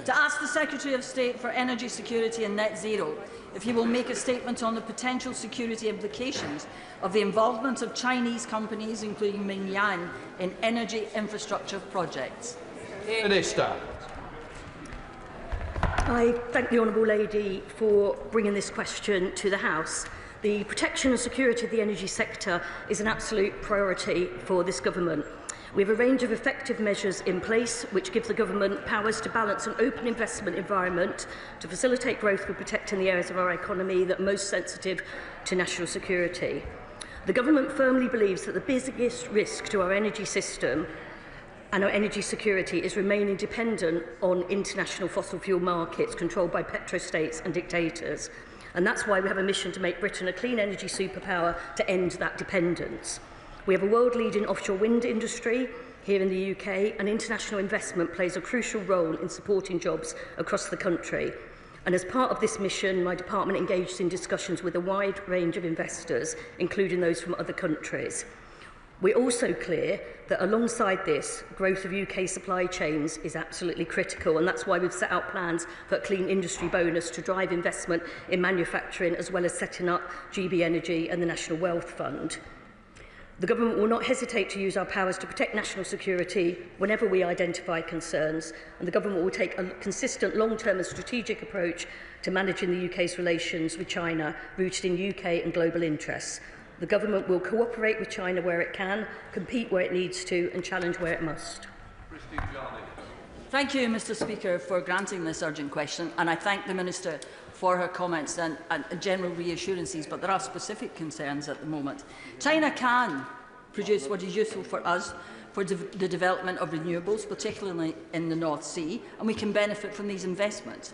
To ask the Secretary of State for Energy Security and Net Zero if he will make a statement on the potential security implications of the involvement of Chinese companies, including Mingyang, in energy infrastructure projects. Minister. I thank the Honourable Lady for bringing this question to the House. The protection and security of the energy sector is an absolute priority for this government. We have a range of effective measures in place which give the government powers to balance an open investment environment to facilitate growth with protecting the areas of our economy that are most sensitive to national security. The government firmly believes that the biggest risk to our energy system and our energy security is remaining dependent on international fossil fuel markets controlled by petrostates and dictators. And that's why we have a mission to make Britain a clean energy superpower to end that dependence. We have a world-leading offshore wind industry here in the UK, and international investment plays a crucial role in supporting jobs across the country. And as part of this mission, my department engaged in discussions with a wide range of investors, including those from other countries. We're also clear that alongside this, growth of UK supply chains is absolutely critical, and that's why we've set out plans for a clean industry bonus to drive investment in manufacturing, as well as setting up GB Energy and the National Wealth Fund. The government will not hesitate to use our powers to protect national security whenever we identify concerns, and the government will take a consistent long-term and strategic approach to managing the UK's relations with China, rooted in UK and global interests. The government will cooperate with China where it can, compete where it needs to, and challenge where it must. Thank you, Mr Speaker, for granting this urgent question, and I thank the Minister for her comments and general reassurances, but there are specific concerns at the moment. China can produce what is useful for us for the development of renewables, particularly in the North Sea, and we can benefit from these investments.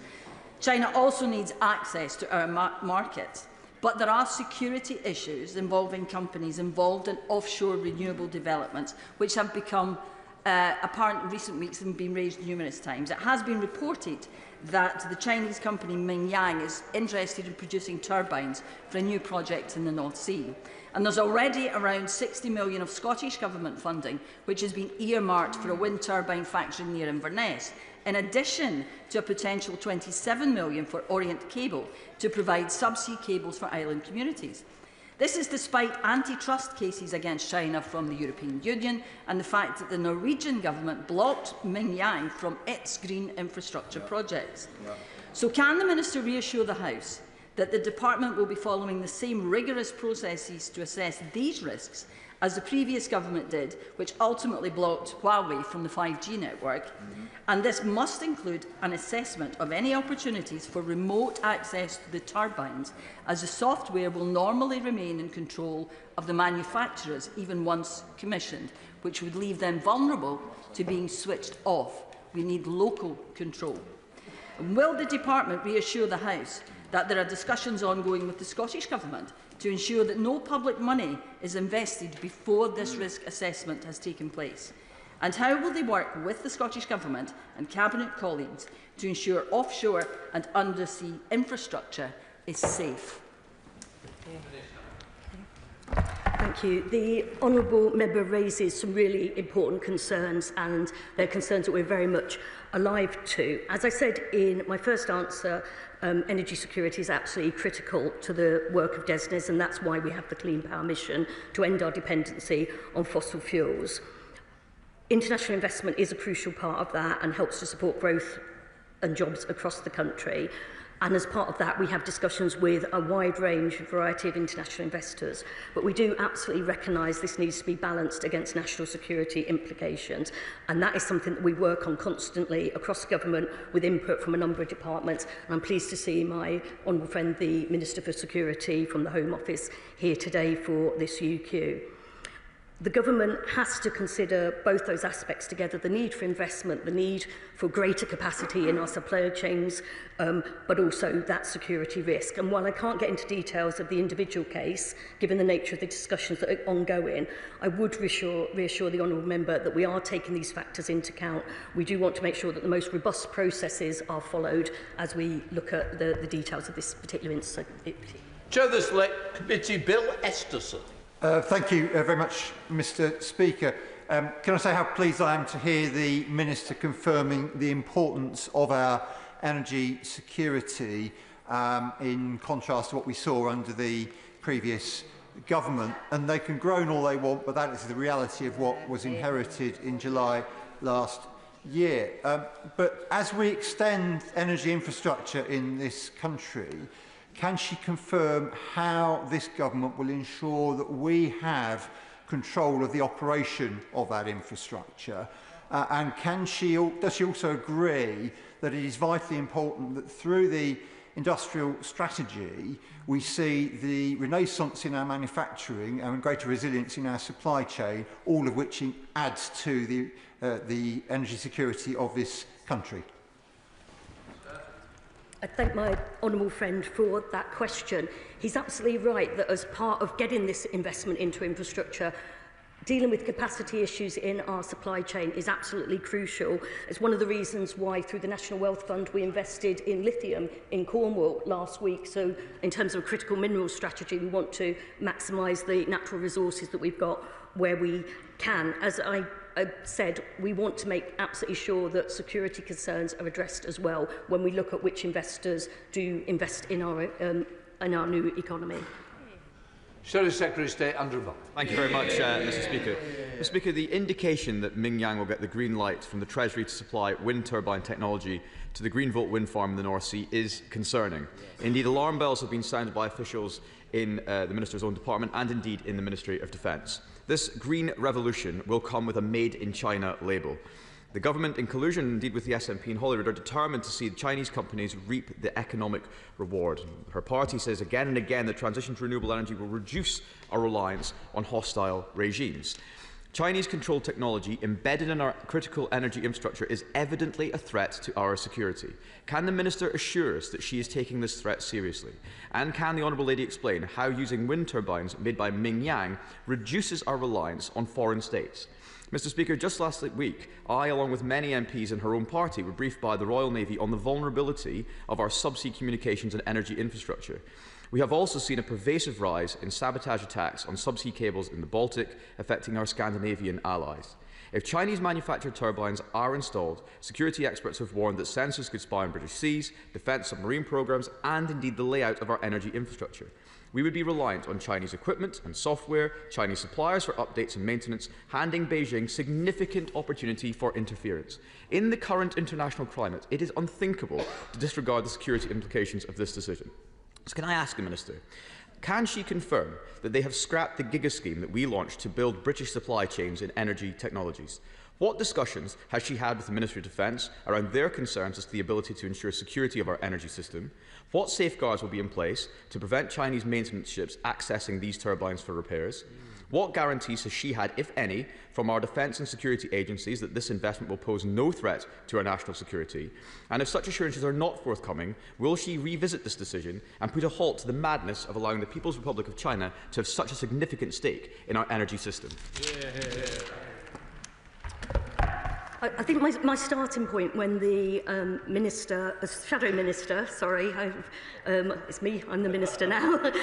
China also needs access to our markets. But there are security issues involving companies involved in offshore renewable developments, which have become apparent in recent weeks and been raised numerous times. It has been reported that the Chinese company Mingyang is interested in producing turbines for a new project in the North Sea. And there's already around 60 million of Scottish Government funding, which has been earmarked for a wind turbine factory near Inverness, in addition to a potential 27 million for Orient Cable to provide subsea cables for island communities. This is despite antitrust cases against China from the European Union and the fact that the Norwegian government blocked Mingyang from its green infrastructure projects. So can the Minister reassure the House that the Department will be following the same rigorous processes to assess these risks as the previous government did, which ultimately blocked Huawei from the 5G network? And this must include an assessment of any opportunities for remote access to the turbines, as the software will normally remain in control of the manufacturers even once commissioned, which would leave them vulnerable to being switched off. We need local control. And will the Department reassure the House that there are discussions ongoing with the Scottish Government to ensure that no public money is invested before this risk assessment has taken place? And how will they work with the Scottish Government and Cabinet colleagues to ensure offshore and undersea infrastructure is safe? Thank you. The honourable member raises some really important concerns, and they're concerns that we're very much alive to. As I said in my first answer, energy security is absolutely critical to the work of DESNZ, and that's why we have the Clean Power Mission, to end our dependency on fossil fuels. International investment is a crucial part of that and helps to support growth and jobs across the country. And as part of that, we have discussions with a wide range, variety of international investors. But we do absolutely recognise this needs to be balanced against national security implications. And that is something that we work on constantly across government with input from a number of departments. And I'm pleased to see my honourable friend, the Minister for Security from the Home Office, here today for this UQ. The government has to consider both those aspects together, the need for investment, the need for greater capacity in our supply chains, but also that security risk. And while I can't get into details of the individual case, given the nature of the discussions that are ongoing, I would reassure the honourable member that we are taking these factors into account. We do want to make sure that the most robust processes are followed as we look at the details of this particular incident. Chair of the Select Committee, Bill Esterson. Thank you very much, Mr Speaker. Can I say how pleased I am to hear the Minister confirming the importance of our energy security in contrast to what we saw under the previous government. And they can groan all they want, but that is the reality of what was inherited in July last year. But as we extend energy infrastructure in this country, can she confirm how this government will ensure that we have control of the operation of that infrastructure? And does she also agree that it is vitally important that through the industrial strategy we see the renaissance in our manufacturing and greater resilience in our supply chain, all of which adds to the energy security of this country? I thank my honourable friend for that question. He's absolutely right that as part of getting this investment into infrastructure, dealing with capacity issues in our supply chain is absolutely crucial. It's one of the reasons why through the National Wealth Fund we invested in lithium in Cornwall last week. So in terms of a critical minerals strategy, we want to maximise the natural resources that we've got where we can. As I said, we want to make absolutely sure that security concerns are addressed as well when we look at which investors do invest in our new economy. Shadow Secretary of State Andrew Buck. Thank you very much, Mr. Speaker. Mr. Speaker, the indication that Mingyang will get the green light from the Treasury to supply wind turbine technology to the Greenvolt wind farm in the North Sea is concerning. Indeed, alarm bells have been sounded by officials in the Minister's own department and indeed in the Ministry of Defence. This green revolution will come with a Made in China label. The government, in collusion indeed with the SNP in Holyrood, are determined to see Chinese companies reap the economic reward. Her party says again and again that transition to renewable energy will reduce our reliance on hostile regimes. Chinese-controlled technology embedded in our critical energy infrastructure is evidently a threat to our security. Can the Minister assure us that she is taking this threat seriously? And can the Honourable Lady explain how using wind turbines made by Mingyang reduces our reliance on foreign states? Mr. Speaker, just last week, I, along with many MPs in her own party, were briefed by the Royal Navy on the vulnerability of our subsea communications and energy infrastructure. We have also seen a pervasive rise in sabotage attacks on subsea cables in the Baltic, affecting our Scandinavian allies. If Chinese-manufactured turbines are installed, security experts have warned that sensors could spy on British seas, defence submarine programmes and indeed the layout of our energy infrastructure. We would be reliant on Chinese equipment and software, Chinese suppliers for updates and maintenance, handing Beijing significant opportunity for interference. In the current international climate, it is unthinkable to disregard the security implications of this decision. So can I ask the Minister, can she confirm that they have scrapped the Giga scheme that we launched to build British supply chains in energy technologies? What discussions has she had with the Ministry of Defence around their concerns as to the ability to ensure security of our energy system? What safeguards will be in place to prevent Chinese maintenance ships accessing these turbines for repairs? What guarantees has she had, if any, from our defence and security agencies that this investment will pose no threat to our national security? And if such assurances are not forthcoming, will she revisit this decision and put a halt to the madness of allowing the People's Republic of China to have such a significant stake in our energy system? I think my starting point when the Shadow Minister, it's me, I'm the Minister now,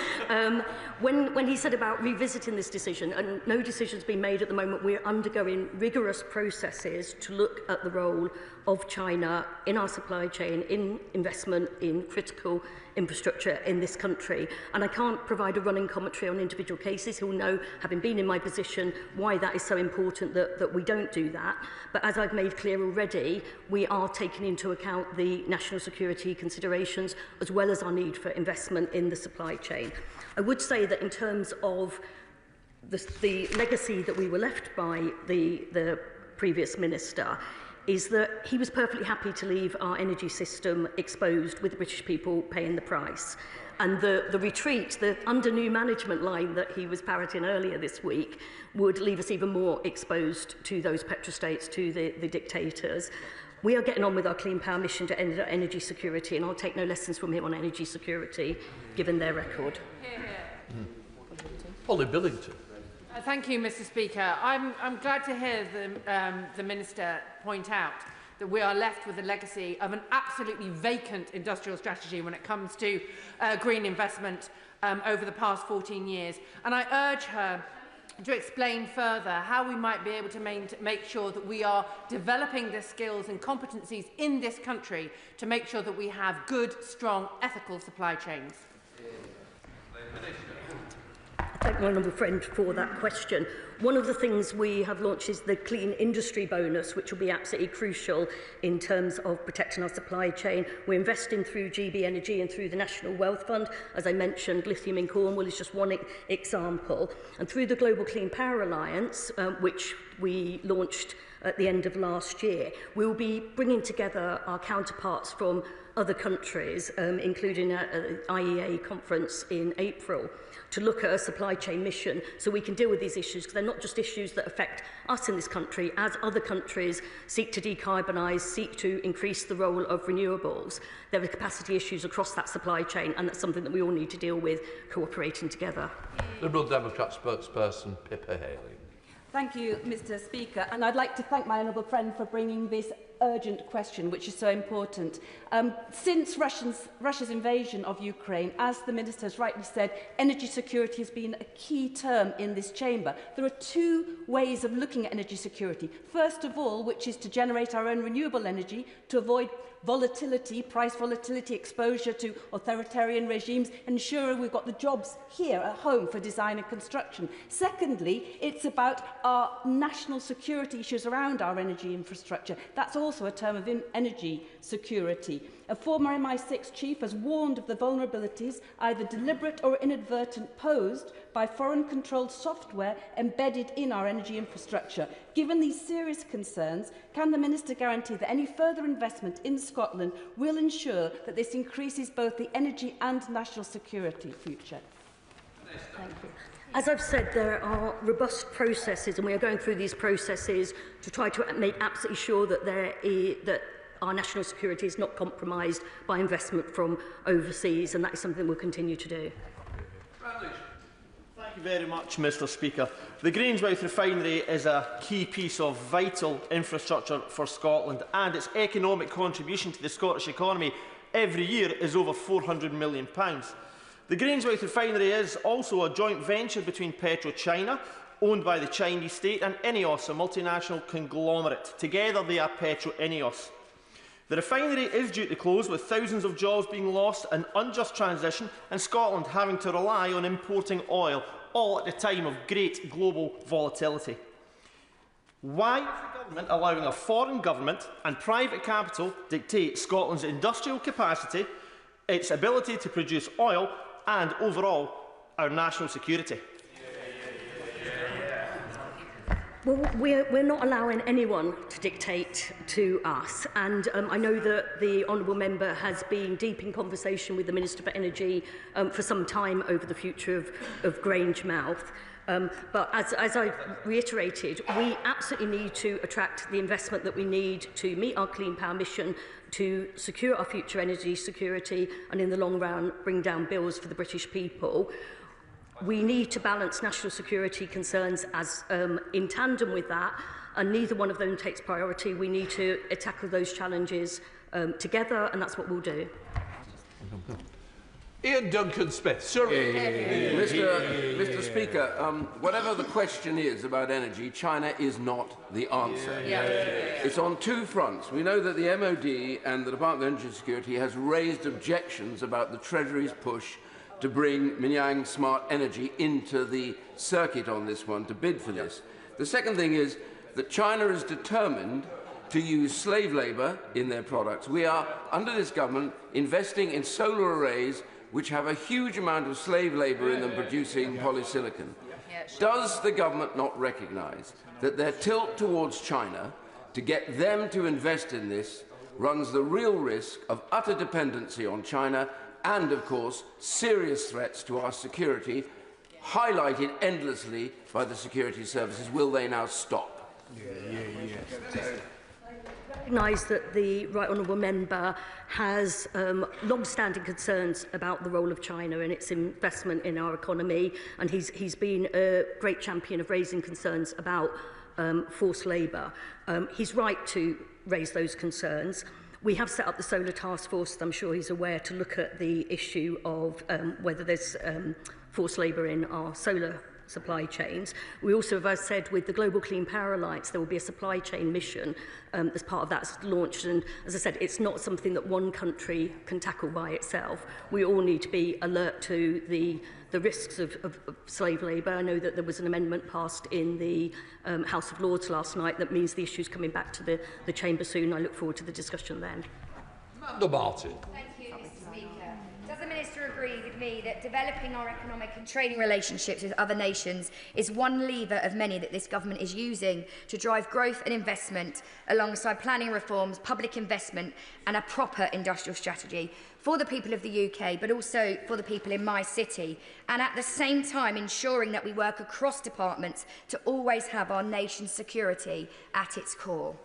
when he said about revisiting this decision, and no decision's been made at the moment, we're undergoing rigorous processes to look at the role of China in our supply chain, in investment in critical infrastructure in this country. And I can't provide a running commentary on individual cases. He'll know, having been in my position, why that is so important that we don't do that. But as I've made clear already, we are taking into account the national security considerations as well as our need for investment in the supply chain. I would say that in terms of the legacy that we were left by the previous minister, is that he was perfectly happy to leave our energy system exposed with the British people paying the price. And the retreat, the under new management line that he was parroting earlier this week, would leave us even more exposed to those petrostates, to the dictators. We are getting on with our clean power mission to end energy security, and I'll take no lessons from him on energy security, given their record. Polly Billington. Thank you, Mr. Speaker. I'm glad to hear the Minister point out that we are left with a legacy of an absolutely vacant industrial strategy when it comes to green investment over the past 14 years. And I urge her to explain further how we might be able to make sure that we are developing the skills and competencies in this country to make sure that we have good, strong, ethical supply chains. Thank my honourable friend for that question. One of the things we have launched is the Clean Industry Bonus, which will be absolutely crucial in terms of protecting our supply chain. We're investing through GB Energy and through the National Wealth Fund. As I mentioned, lithium in Cornwall is just one example. And through the Global Clean Power Alliance, which we launched at the end of last year, we'll be bringing together our counterparts from other countries, including an IEA conference in April, to look at a supply chain mission so we can deal with these issues, because they're not just issues that affect us in this country. As other countries seek to decarbonise, seek to increase the role of renewables, there are capacity issues across that supply chain, and that's something that we all need to deal with, cooperating together. Liberal Democrat spokesperson Pippa Haley. Thank you, Mr. Speaker, and I'd like to thank my honourable friend for bringing this urgent question, which is so important. Since Russia's invasion of Ukraine, as the Minister has rightly said, energy security has been a key term in this chamber. There are two ways of looking at energy security. First of all, which is to generate our own renewable energy to avoid volatility, price volatility, exposure to authoritarian regimes, ensure we've got the jobs here at home for design and construction. Secondly, it's about our national security issues around our energy infrastructure. That's also a term of energy security. A former MI6 chief has warned of the vulnerabilities, either deliberate or inadvertent, posed by foreign-controlled software embedded in our energy infrastructure. Given these serious concerns, can the Minister guarantee that any further investment in Scotland will ensure that this increases both the energy and national security future? Thank you. As I've said, there are robust processes, and we are going through these processes to try to make absolutely sure that that our national security is not compromised by investment from overseas, and that is something we'll continue to do. Thank you very much, Mr. Speaker. The Grangemouth refinery is a key piece of vital infrastructure for Scotland, and its economic contribution to the Scottish economy every year is over £400 million. The Grangemouth refinery is also a joint venture between PetroChina, owned by the Chinese state, and INEOS, a multinational conglomerate. Together they are Petro-INEOS. The refinery is due to close, with thousands of jobs being lost, an unjust transition, and Scotland having to rely on importing oil, all at a time of great global volatility. Why is the government allowing a foreign government and private capital dictate Scotland's industrial capacity, its ability to produce oil, and overall our national security? Well, we're not allowing anyone to dictate to us, and I know that the honourable member has been deep in conversation with the Minister for Energy for some time over the future of Grangemouth. But as I've reiterated, we absolutely need to attract the investment that we need to meet our clean power mission, to secure our future energy security, and in the long run bring down bills for the British people. We need to balance national security concerns as in tandem with that, and neither one of them takes priority. We need to tackle those challenges together, and that's what we'll do. Ian Duncan-Smith, sir. Mr. Speaker, whatever the question is about energy, China is not the answer. It's on two fronts. We know that the MOD and the Department of Energy Security has raised objections about the Treasury's push to bring Minyang Smart Energy into the circuit on this one, to bid for this. The second thing is that China is determined to use slave labour in their products. We are, under this government, investing in solar arrays which have a huge amount of slave labour in them producing polysilicon. Does the government not recognise that their tilt towards China to get them to invest in this runs the real risk of utter dependency on China and, of course, serious threats to our security, highlighted endlessly by the security services? Will they now stop? I recognise that the Right Honourable Member has long-standing concerns about the role of China and its investment in our economy, and he's been a great champion of raising concerns about forced labour. He's right to raise those concerns. We have set up the Solar Task Force, I'm sure he's aware, to look at the issue of whether there's forced labour in our solar supply chains. We also, as I said, with the Global Clean Power Alliance, there will be a supply chain mission as part of that launched. And as I said, it's not something that one country can tackle by itself. We all need to be alert to the risks of slave labour. I know that there was an amendment passed in the House of Lords last night that means the issue's coming back to the Chamber soon. I look forward to the discussion then. Amanda Martin. Thank you, Mr. Speaker. Does the Minister agree with me that developing our economic and trading relationships with other nations is one lever of many that this government is using to drive growth and investment alongside planning reforms, public investment and a proper industrial strategy for the people of the UK, but also for the people in my city, and at the same time ensuring that we work across departments to always have our nation's security at its core?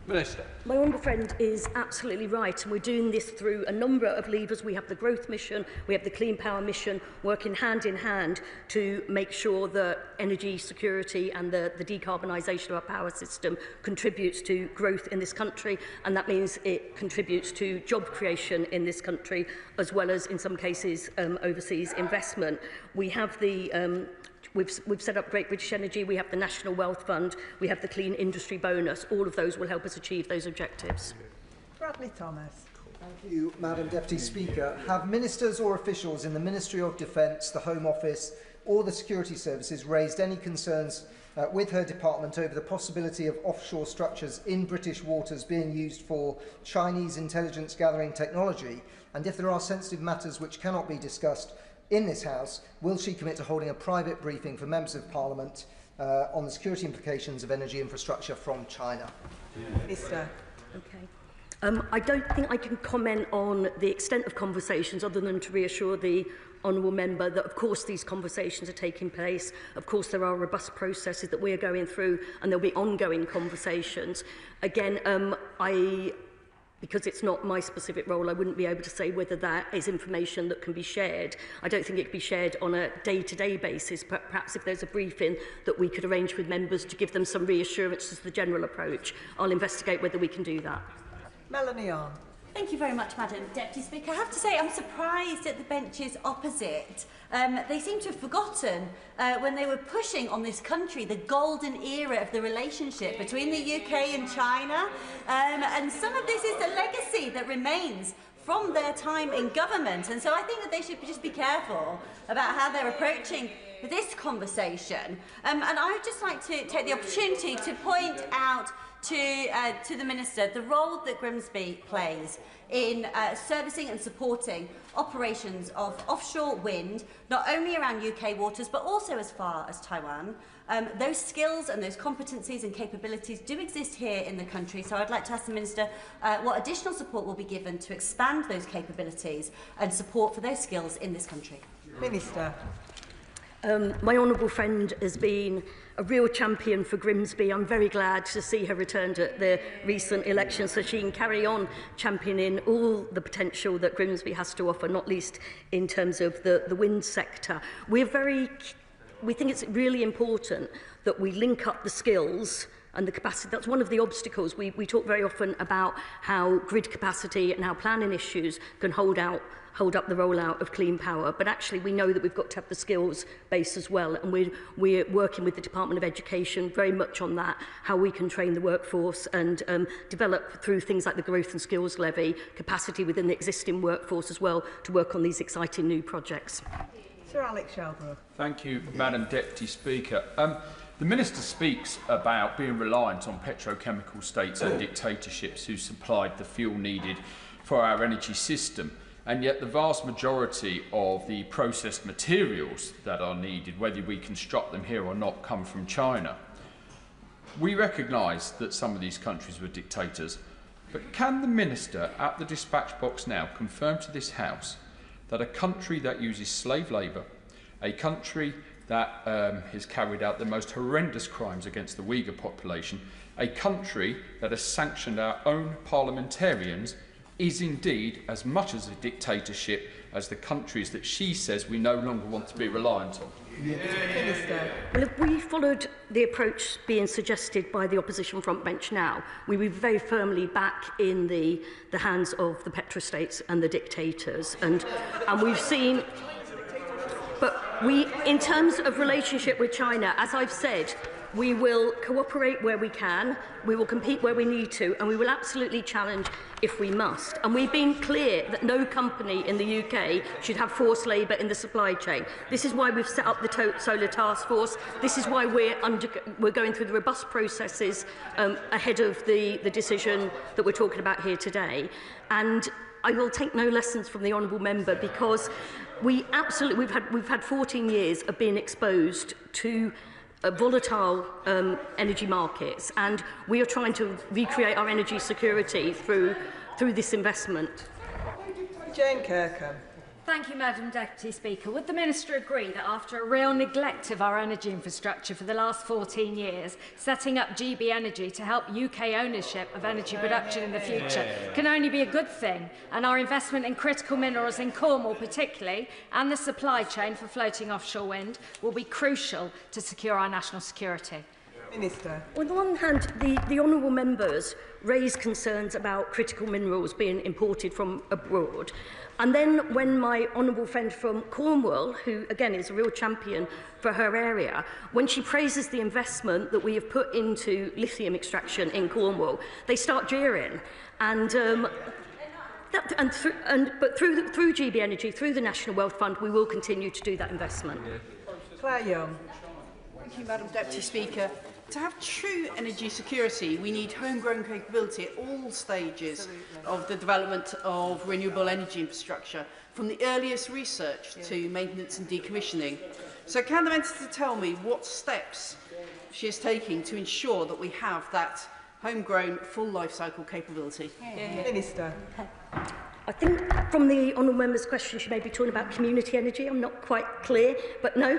Minister. My honourable friend is absolutely right, and we're doing this through a number of levers. We have the growth mission, we have the clean power mission, working hand in hand to make sure that energy security and the decarbonisation of our power system contributes to growth in this country, and that means it contributes to job creation in this country, as well as, in some cases, overseas investment. We have the We've set up Great British Energy, we have the National Wealth Fund, we have the Clean Industry Bonus. All of those will help us achieve those objectives. Bradley Thomas. Thank you, Madam Deputy Speaker. Have ministers or officials in the Ministry of Defence, the Home Office or the Security Services raised any concerns with her department over the possibility of offshore structures in British waters being used for Chinese intelligence gathering technology? And if there are sensitive matters which cannot be discussed in this House, will she commit to holding a private briefing for members of Parliament on the security implications of energy infrastructure from China? Minister. Okay. I don't think I can comment on the extent of conversations other than to reassure the honourable member that, of course, these conversations are taking place. Of course, there are robust processes that we are going through, and there'll be ongoing conversations. Again, because it's not my specific role, I wouldn't be able to say whether that is information that can be shared. I don't think it can be shared on a day-to-day basis, but perhaps if there's a briefing that we could arrange with members to give them some reassurance as the general approach, I'll investigate whether we can do that. Melanie Arm. Thank you very much, Madam Deputy Speaker. I have to say I'm surprised at the benches opposite. They seem to have forgotten when they were pushing on this country the golden era of the relationship between the UK and China. And some of this is the legacy that remains from their time in government. And so I think that they should just be careful about how they're approaching this conversation. And I would just like to take the opportunity to point out to the Minister the role that Grimsby plays in servicing and supporting operations of offshore wind, not only around UK waters, but also as far as Taiwan. Those skills and those competencies and capabilities do exist here in the country, so I'd like to ask the Minister what additional support will be given to expand those capabilities and support for those skills in this country. Minister. My honourable friend has been a real champion for Grimsby. I'm very glad to see her returned at the recent election so she can carry on championing all the potential that Grimsby has to offer, not least in terms of the wind sector. We think it's really important that we link up the skills and the capacity. That's one of the obstacles. We talk very often about how grid capacity and how planning issues can hold up the rollout of clean power, but actually we know that we've got to have the skills base as well, and we're working with the Department of Education very much on that, how we can train the workforce and develop through things like the Growth and Skills Levy capacity within the existing workforce as well to work on these exciting new projects. Sir Alex Shelbrooke. Thank you, Madam Deputy Speaker. The Minister speaks about being reliant on petrochemical states and dictatorships who supplied the fuel needed for our energy system. And yet the vast majority of the processed materials that are needed, whether we construct them here or not, come from China. We recognise that some of these countries were dictators, but can the Minister at the dispatch box now confirm to this House that a country that uses slave labour, a country that has carried out the most horrendous crimes against the Uyghur population, a country that has sanctioned our own parliamentarians, is indeed as much as a dictatorship as the countries that she says we no longer want to be reliant on? Well, if we followed the approach being suggested by the opposition front bench now, we would be very firmly back in the hands of the petrostates and the dictators. And we've seen... But In terms of relationship with China, as I've said, we will cooperate where we can, we will compete where we need to, and we will absolutely challenge if we must. And we've been clear that no company in the UK should have forced labour in the supply chain. This is why we've set up the Solar Task Force. This is why we're going through the robust processes ahead of the decision that we're talking about here today. And I will take no lessons from the honourable member, because we've had 14 years of being exposed to volatile energy markets, and we are trying to recreate our energy security through this investment. Jane Kirkham. Thank you, Madam Deputy Speaker. Would the Minister agree that after a real neglect of our energy infrastructure for the last 14 years, setting up GB Energy to help UK ownership of energy production in the future can only be a good thing, and our investment in critical minerals in Cornwall particularly, and the supply chain for floating offshore wind, will be crucial to secure our national security? Minister. On the one hand, the honourable members raise concerns about critical minerals being imported from abroad. And then when my honourable friend from Cornwall, who again is a real champion for her area, when she praises the investment that we have put into lithium extraction in Cornwall, they start jeering. And but through GB Energy, through the National Wealth Fund, we will continue to do that investment. Claire Young. Thank you, Madam Deputy Speaker. To have true energy security, we need homegrown capability at all stages of the development of renewable energy infrastructure, from the earliest research to maintenance and decommissioning. So can the Minister tell me what steps she is taking to ensure that we have that homegrown full life cycle capability? Minister. I think from the honourable member's question, she may be talking about community energy. I'm not quite clear, but no.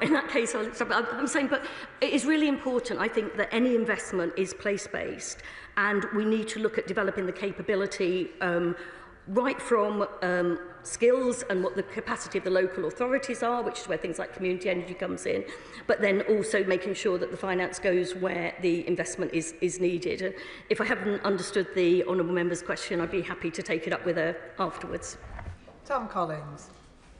In that case, I'm saying, but it is really important, I think, that any investment is place-based, and we need to look at developing the capability right from skills and what the capacity of the local authorities are, which is where things like community energy comes in, but then also making sure that the finance goes where the investment is needed. And if I haven't understood the honourable member's question, I'd be happy to take it up with her afterwards. Tom Collins.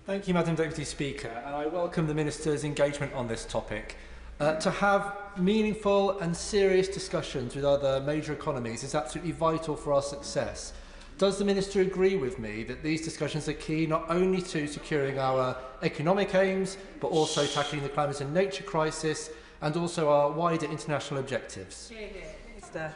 Thank you, Madam Deputy Speaker, and I welcome the Minister's engagement on this topic. To have meaningful and serious discussions with other major economies is absolutely vital for our success. Does the Minister agree with me that these discussions are key not only to securing our economic aims, but also tackling the climate and nature crisis, and also our wider international objectives? Minister.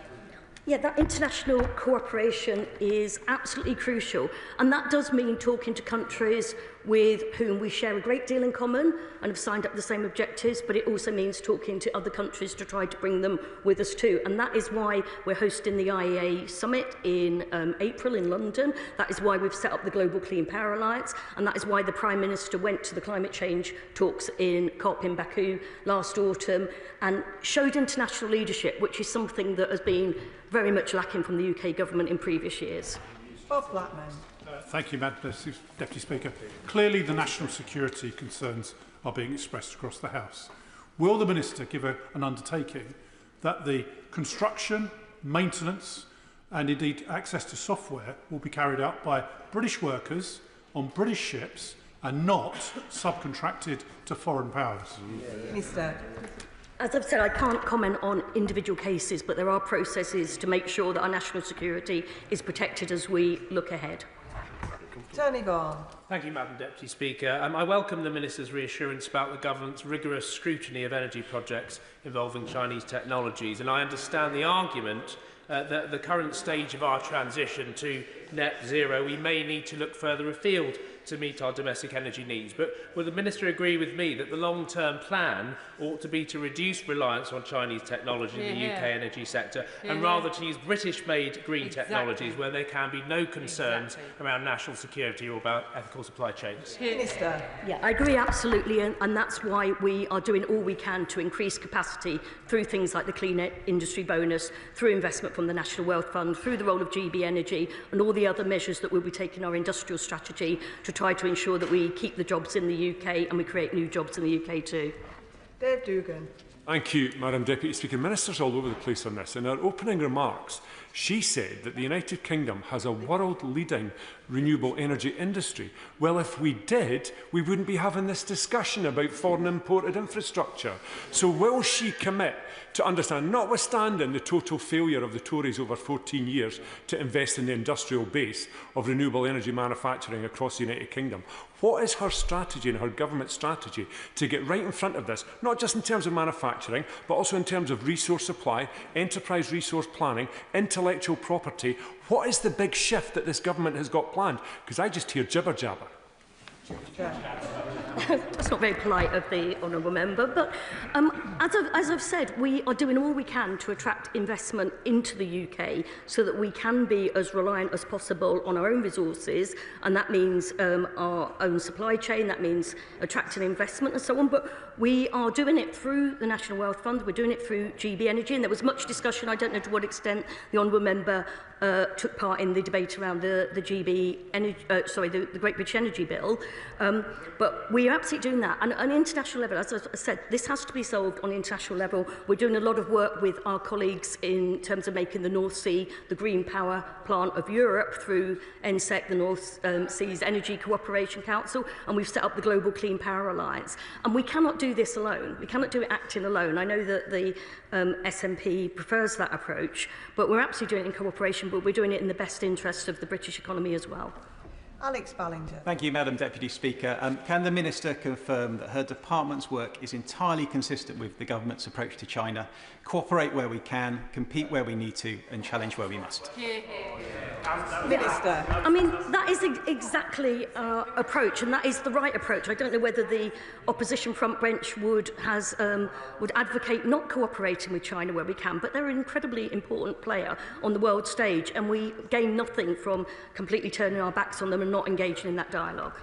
Yeah, that international cooperation is absolutely crucial, and that does mean talking to countries with whom we share a great deal in common and have signed up the same objectives, but it also means talking to other countries to try to bring them with us too. And that is why we're hosting the IEA Summit in April in London. That is why we've set up the Global Clean Power Alliance, and that is why the Prime Minister went to the climate change talks in COP in Baku last autumn and showed international leadership, which is something that has been very much lacking from the UK government in previous years. Bob Blackman. Thank you, Madam Deputy Speaker. Clearly, the national security concerns are being expressed across the House. Will the Minister give an undertaking that the construction, maintenance and indeed access to software will be carried out by British workers on British ships and not subcontracted to foreign powers? Minister. As I've said, I can't comment on individual cases, but there are processes to make sure that our national security is protected as we look ahead. Tony Vaughan. Thank you, Madam Deputy Speaker. I welcome the Minister's reassurance about the Government's rigorous scrutiny of energy projects involving Chinese technologies, and I understand the argument that at the current stage of our transition to net zero, we may need to look further afield to meet our domestic energy needs. But will the Minister agree with me that the long-term plan ought to be to reduce reliance on Chinese technology in the UK energy sector and rather to use British-made green technologies where there can be no concerns around national security or about ethical supply chains? Minister. Yeah, I agree absolutely, and that's why we are doing all we can to increase capacity through things like the Clean Industry Bonus, through investment from the National Wealth Fund, through the role of GB Energy and all the other measures that we'll be taking our industrial strategy to try to ensure that we keep the jobs in the UK and we create new jobs in the UK too. Dave Dugan. Thank you, Madam Deputy Speaker. Ministers all over the place on this. In her opening remarks, she said that the United Kingdom has a world-leading renewable energy industry. Well, if we did, we wouldn't be having this discussion about foreign imported infrastructure. So will she commit to understand, notwithstanding the total failure of the Tories over 14 years to invest in the industrial base of renewable energy manufacturing across the United Kingdom, what is her strategy and her government strategy to get right in front of this, not just in terms of manufacturing, but also in terms of resource supply, enterprise resource planning, intellectual property? What is the big shift that this government has got planned? Because I just hear jibber-jabber. That's not very polite of the honourable member, but as I've said, we are doing all we can to attract investment into the UK so that we can be as reliant as possible on our own resources, and that means our own supply chain, that means attracting investment and so on, but we are doing it through the National Wealth Fund, we're doing it through GB Energy, and there was much discussion, I don't know to what extent the honourable member took part in the debate around the GB Energy, the Great British Energy Bill, but we are absolutely doing that. And on an international level, as I said, this has to be solved on an international level. We're doing a lot of work with our colleagues in terms of making the North Sea the green power plant of Europe through NSEC, the North Seas Energy Cooperation Council, and we've set up the Global Clean Power Alliance. And we cannot do this alone. We cannot do it acting alone. I know that the SNP prefers that approach, but we're absolutely doing it in cooperation, but we're doing it in the best interest of the British economy as well. Alex Ballinger. Thank you, Madam Deputy Speaker. Can the Minister confirm that her department's work is entirely consistent with the government's approach to China, cooperate where we can, compete where we need to, and challenge where we must? Minister. I mean, that is exactly our approach, and that is the right approach. I don't know whether the opposition front bench would advocate not cooperating with China where we can, but they're an incredibly important player on the world stage, and we gain nothing from completely turning our backs on them and not engaging in that dialogue.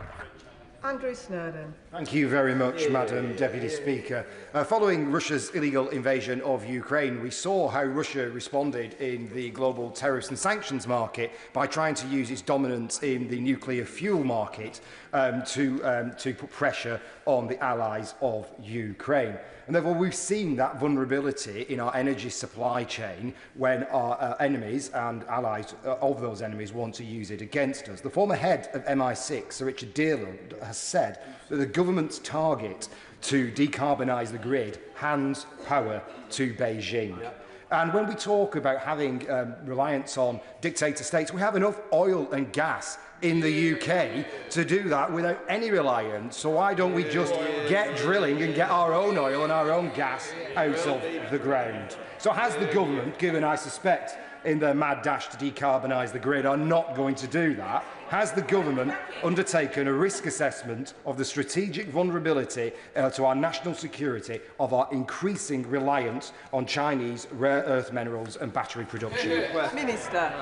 Andrew Snowden. Thank you very much, Madam Deputy Speaker. Following Russia's illegal invasion of Ukraine, we saw how Russia responded in the global terrorist and sanctions market by trying to use its dominance in the nuclear fuel market to put pressure on the allies of Ukraine. And therefore, we've seen that vulnerability in our energy supply chain when our enemies and allies of those enemies want to use it against us. The former head of MI6, Sir Richard Dearland, has said that the government's target to decarbonise the grid hands power to Beijing. And when we talk about having reliance on dictator states, we have enough oil and gas in the UK to do that without any reliance. So why don't we just get drilling and get our own oil and our own gas out of the ground? So has the government, given I suspect in their mad dash to decarbonise the grid are not going to do that, has the government undertaken a risk assessment of the strategic vulnerability to our national security of our increasing reliance on Chinese rare earth minerals and battery production? Minister.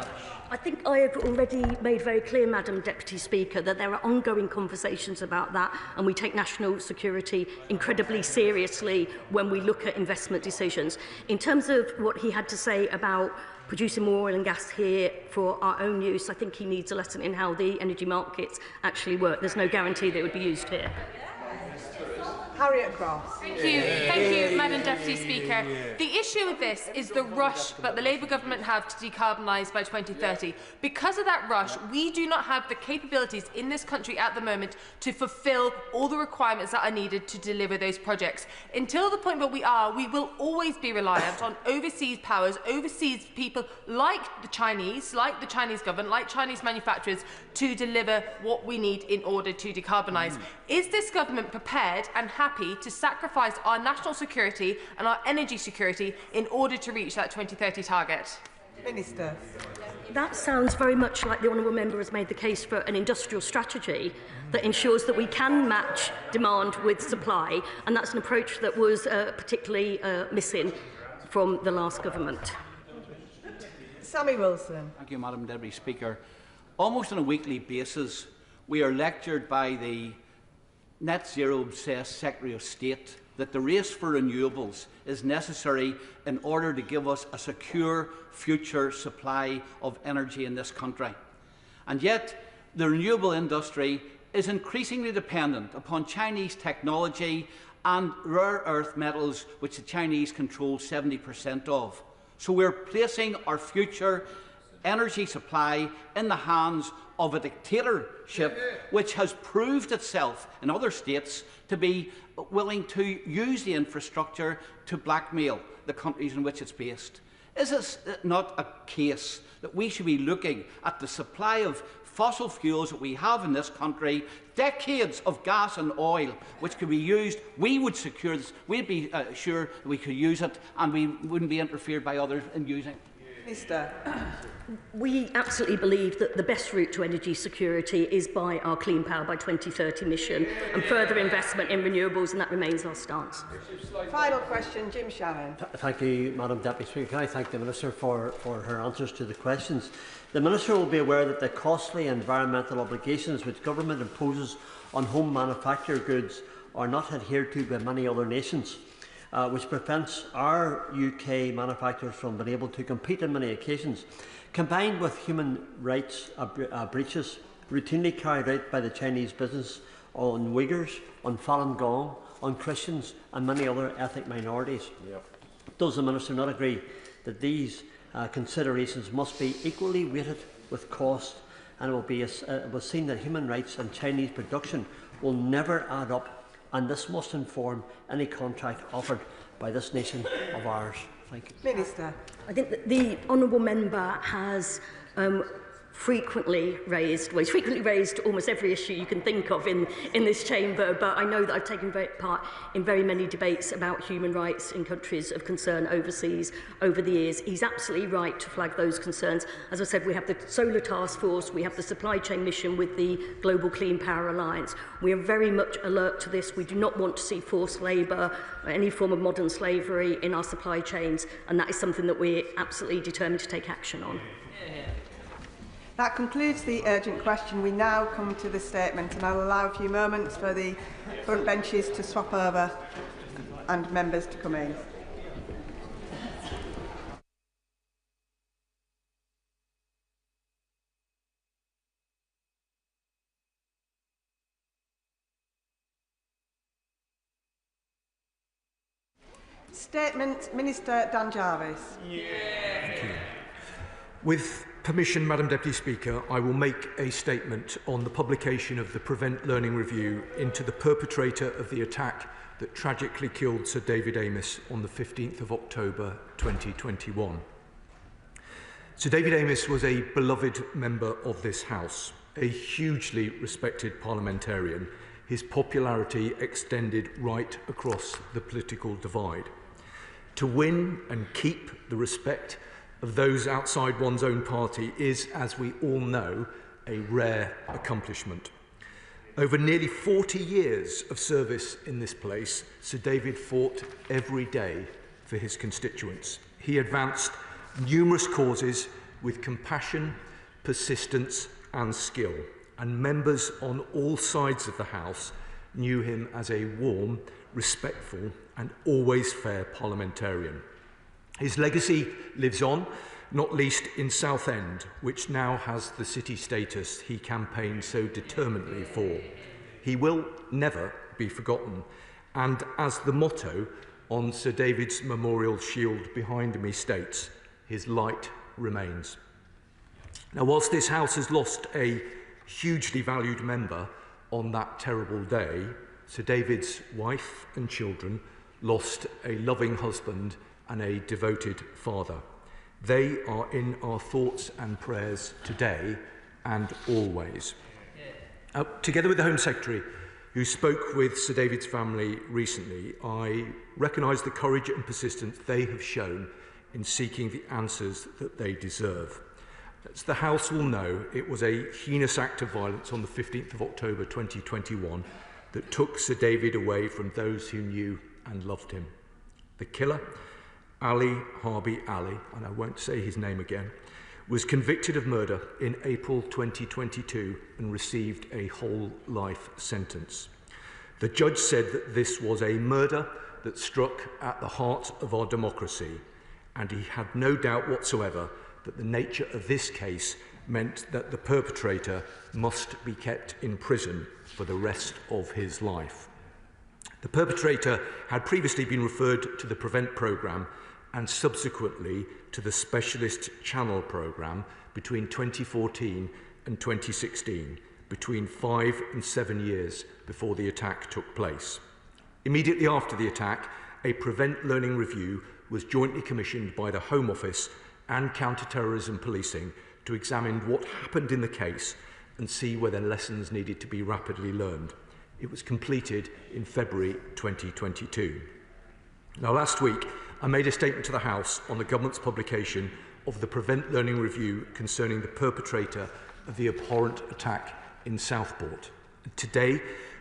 I think I have already made very clear, Madam Deputy Speaker, that there are ongoing conversations about that, and we take national security incredibly seriously when we look at investment decisions. In terms of what he had to say about producing more oil and gas here for our own use, I think he needs a lesson in how the energy markets actually work. There's no guarantee that it would be used here. Harriet Cross. Thank you, Madam Deputy Speaker. The issue with this is the rush that the Labour government have to decarbonise by 2030. Because of that rush, we do not have the capabilities in this country at the moment to fulfil all the requirements that are needed to deliver those projects. Until the point where we will always be reliant on overseas powers, overseas people like the Chinese government, like Chinese manufacturers, to deliver what we need in order to decarbonise. Is this government prepared and happy to sacrifice our national security and our energy security in order to reach that 2030 target? Minister. That sounds very much like the honourable member has made the case for an industrial strategy that ensures that we can match demand with supply, and that's an approach that was particularly missing from the last government. Sammy Wilson. Thank you, Madam Deputy Speaker. Almost on a weekly basis, we are lectured by the net zero obsessed Secretary of State that the race for renewables is necessary in order to give us a secure future supply of energy in this country. And yet, the renewable industry is increasingly dependent upon Chinese technology and rare earth metals, which the Chinese control 70% of. So we're placing our future energy supply in the hands of a dictatorship which has proved itself in other states to be willing to use the infrastructure to blackmail the countries in which it's based. Is this not a case that we should be looking at the supply of fossil fuels that we have in this country, decades of gas and oil which could be used? We would secure this, we'd be sure that we could use it and we wouldn't be interfered by others in using it. Minister. We absolutely believe that the best route to energy security is by our Clean Power by 2030 mission and further investment in renewables, and that remains our stance. Final question, Jim Shannon. Thank you, Madam Deputy Speaker. Can I thank the Minister for her answers to the questions? The Minister will be aware that the costly environmental obligations which government imposes on home manufactured goods are not adhered to by many other nations, which prevents our UK manufacturers from being able to compete on many occasions. Combined with human rights breaches routinely carried out by the Chinese business on Uyghurs, on Falun Gong, on Christians and many other ethnic minorities. Does the Minister not agree that these considerations must be equally weighted with cost, and it will seem that human rights and Chinese production will never add up, and this must inform any contract offered by this nation of ours? Thank you. Minister. I think that the honourable member has frequently raised, well, he's frequently raised almost every issue you can think of in this chamber, but I know that I've taken part in very many debates about human rights in countries of concern overseas over the years. He's absolutely right to flag those concerns. As I said, we have the Solar Task Force, we have the Supply Chain Mission with the Global Clean Power Alliance. We are very much alert to this. We do not want to see forced labour or any form of modern slavery in our supply chains, and that is something that we're absolutely determined to take action on. That concludes the urgent question. We now come to the statement, and I'll allow a few moments for the front benches to swap over and members to come in. Statement, Minister Dan Jarvis. Thank you. With permission, Madam Deputy Speaker, I will make a statement on the publication of the Prevent Learning Review into the perpetrator of the attack that tragically killed Sir David Amess on the 15th of October 2021. Sir David Amess was a beloved member of this House, a hugely respected parliamentarian. His popularity extended right across the political divide. To win and keep the respect of those outside one's own party is, as we all know, a rare accomplishment. Over nearly 40 years of service in this place, Sir David fought every day for his constituents. He advanced numerous causes with compassion, persistence and skill, and members on all sides of the House knew him as a warm, respectful and always fair parliamentarian. His legacy lives on, not least in Southend, which now has the city status he campaigned so determinedly for. He will never be forgotten, and as the motto on Sir David's memorial shield behind me states, his light remains. Now, whilst this House has lost a hugely valued member on that terrible day, Sir David's wife and children lost a loving husband and a devoted father. They are in our thoughts and prayers today and always. Together with the Home Secretary, who spoke with Sir David's family recently, I recognise the courage and persistence they have shown in seeking the answers that they deserve. As the House will know, it was a heinous act of violence on the 15th of October 2021 that took Sir David away from those who knew and loved him. The killer, Ali Harbi Ali, and I won't say his name again, was convicted of murder in April 2022 and received a whole life sentence. The judge said that this was a murder that struck at the heart of our democracy, and he had no doubt whatsoever that the nature of this case meant that the perpetrator must be kept in prison for the rest of his life. The perpetrator had previously been referred to the PREVENT programme and subsequently to the Specialist Channel programme between 2014 and 2016, between 5 and 7 years before the attack took place. Immediately after the attack, a PREVENT learning review was jointly commissioned by the Home Office and Counter-Terrorism Policing to examine what happened in the case and see whether lessons needed to be rapidly learned. It was completed in February 2022. Now, last week, I made a statement to the House on the Government's publication of the PREVENT learning review concerning the perpetrator of the abhorrent attack in Southport. Today,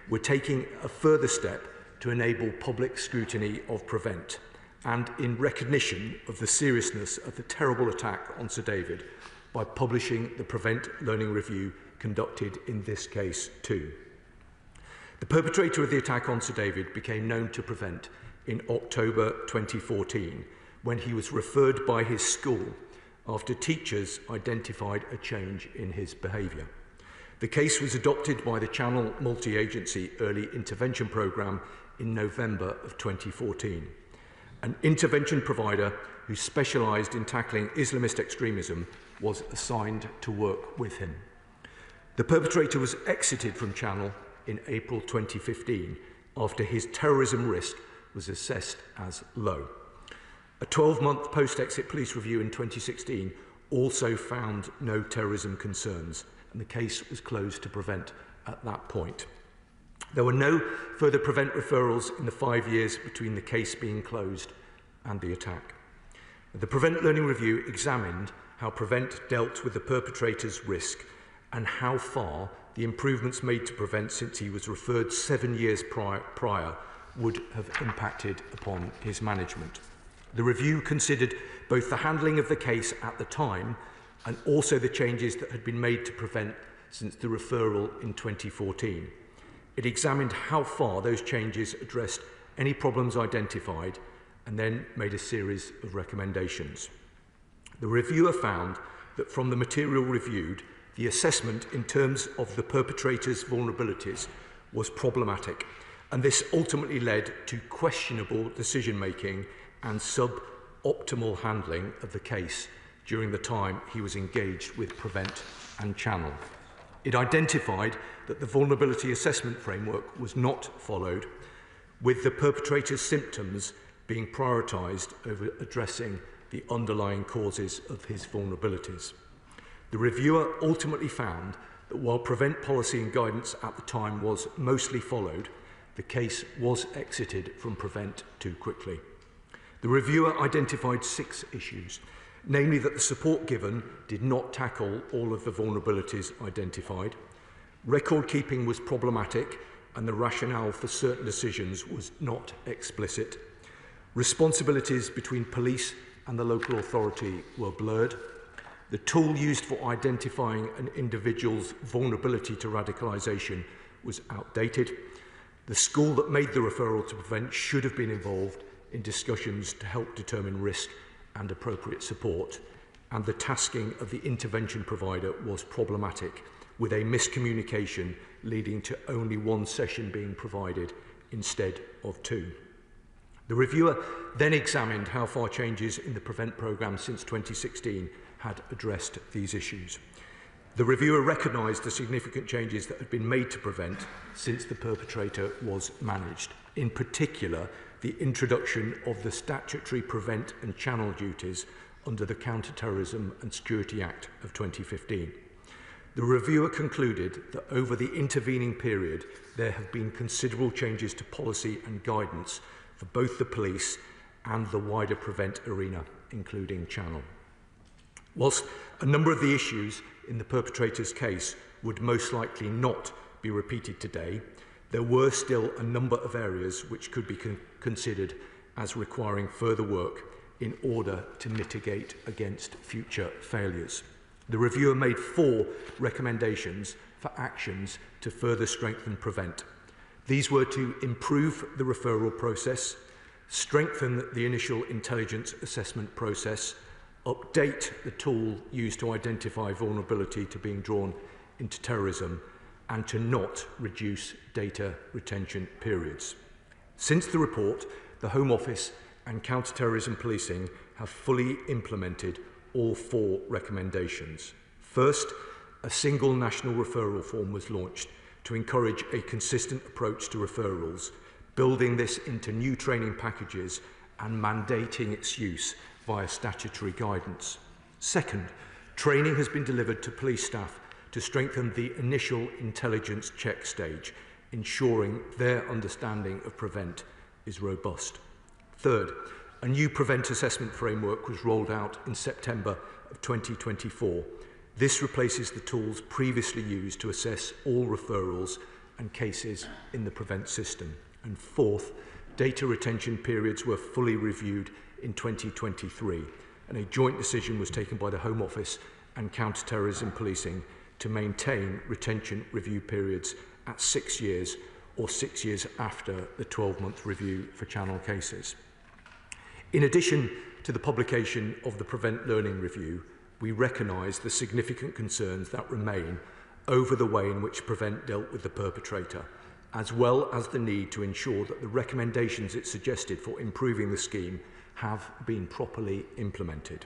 we're taking a further step to enable public scrutiny of PREVENT, and in recognition of the seriousness of the terrible attack on Sir David, by publishing the PREVENT learning review conducted in this case too. The perpetrator of the attack on Sir David became known to PREVENT in October 2014, when he was referred by his school after teachers identified a change in his behaviour. The case was adopted by the Channel Multi-Agency Early Intervention Programme in November of 2014. An intervention provider who specialised in tackling Islamist extremism was assigned to work with him. The perpetrator was exited from Channel in April 2015 after his terrorism risk was assessed as low. A 12-month post-exit police review in 2016 also found no terrorism concerns, and the case was closed to PREVENT at that point. There were no further PREVENT referrals in the 5 years between the case being closed and the attack. The PREVENT learning review examined how PREVENT dealt with the perpetrator's risk and how far the improvements made to PREVENT since he was referred 7 years prior would have impacted upon his management. The review considered both the handling of the case at the time and also the changes that had been made to PREVENT since the referral in 2014. It examined how far those changes addressed any problems identified and then made a series of recommendations. The reviewer found that from the material reviewed, the assessment in terms of the perpetrator's vulnerabilities was problematic, and this ultimately led to questionable decision-making and sub-optimal handling of the case during the time he was engaged with PREVENT and Channel. It identified that the vulnerability assessment framework was not followed, with the perpetrator's symptoms being prioritised over addressing the underlying causes of his vulnerabilities. The reviewer ultimately found that while PREVENT policy and guidance at the time was mostly followed, the case was exited from PREVENT too quickly. The reviewer identified 6 issues, namely that the support given did not tackle all of the vulnerabilities identified, record keeping was problematic and the rationale for certain decisions was not explicit, responsibilities between police and the local authority were blurred, the tool used for identifying an individual's vulnerability to radicalisation was outdated, the school that made the referral to PREVENT should have been involved in discussions to help determine risk and appropriate support, and the tasking of the intervention provider was problematic, with a miscommunication leading to only 1 session being provided instead of 2. The reviewer then examined how far changes in the PREVENT programme since 2016 had addressed these issues. The reviewer recognised the significant changes that had been made to PREVENT since the perpetrator was managed, in particular the introduction of the statutory PREVENT and Channel duties under the Counter-Terrorism and Security Act of 2015. The reviewer concluded that over the intervening period there have been considerable changes to policy and guidance for both the police and the wider PREVENT arena, including Channel. Whilst a number of the issues in the perpetrator's case would most likely not be repeated today, there were still a number of areas which could be considered as requiring further work in order to mitigate against future failures. The reviewer made 4 recommendations for actions to further strengthen PREVENT. These were to improve the referral process, strengthen the initial intelligence assessment process, update the tool used to identify vulnerability to being drawn into terrorism, and to not reduce data retention periods. Since the report, the Home Office and Counter-Terrorism Policing have fully implemented all 4 recommendations. First, a single national referral form was launched to encourage a consistent approach to referrals, building this into new training packages and mandating its use via statutory guidance. Second, training has been delivered to police staff to strengthen the initial intelligence check stage, ensuring their understanding of PREVENT is robust. Third, a new PREVENT assessment framework was rolled out in September of 2024. This replaces the tools previously used to assess all referrals and cases in the PREVENT system. And fourth, data retention periods were fully reviewed in 2023, and a joint decision was taken by the Home Office and Counter-Terrorism Policing to maintain retention review periods at 6 years or 6 years after the 12-month review for channel cases. In addition to the publication of the PREVENT Learning Review, we recognise the significant concerns that remain over the way in which PREVENT dealt with the perpetrator, as well as the need to ensure that the recommendations it suggested for improving the scheme have been properly implemented.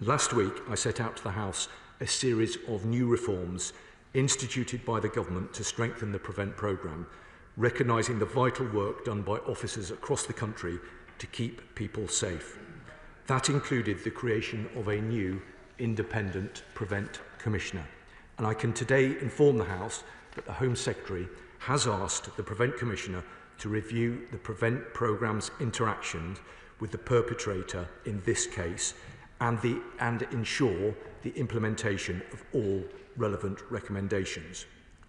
Last week, I set out to the House a series of new reforms instituted by the government to strengthen the PREVENT programme, recognising the vital work done by officers across the country to keep people safe. That included the creation of a new independent PREVENT Commissioner. And I can today inform the House that the Home Secretary has asked the PREVENT Commissioner to review the PREVENT programme's interactions with the perpetrator in this case and ensure the implementation of all relevant recommendations.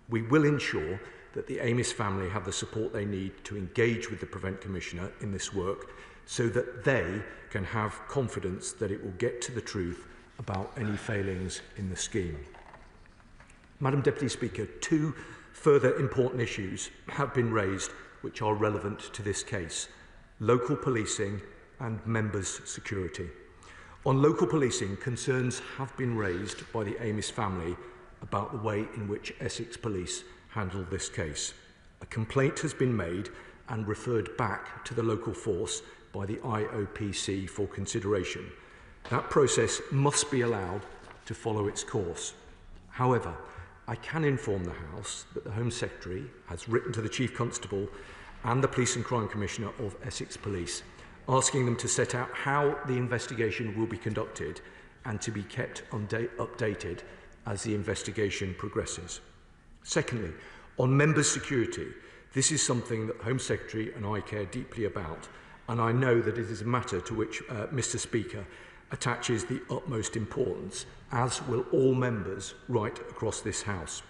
We will ensure that the Amis family have the support they need to engage with the PREVENT Commissioner in this work so that they can have confidence that it will get to the truth about any failings in the scheme. Madam Deputy Speaker, 2 further important issues have been raised which are relevant to this case: local policing and members' security. On local policing, concerns have been raised by the Amis family about the way in which Essex Police handled this case. A complaint has been made and referred back to the local force by the IOPC for consideration. That process must be allowed to follow its course. However, I can inform the House that the Home Secretary has written to the Chief Constable and the Police and Crime Commissioner of Essex Police, asking them to set out how the investigation will be conducted and to be kept updated as the investigation progresses. Secondly, on members' security, this is something that the Home Secretary and I care deeply about, and I know that it is a matter to which Mr. Speaker attaches the utmost importance, as will all members right across this House.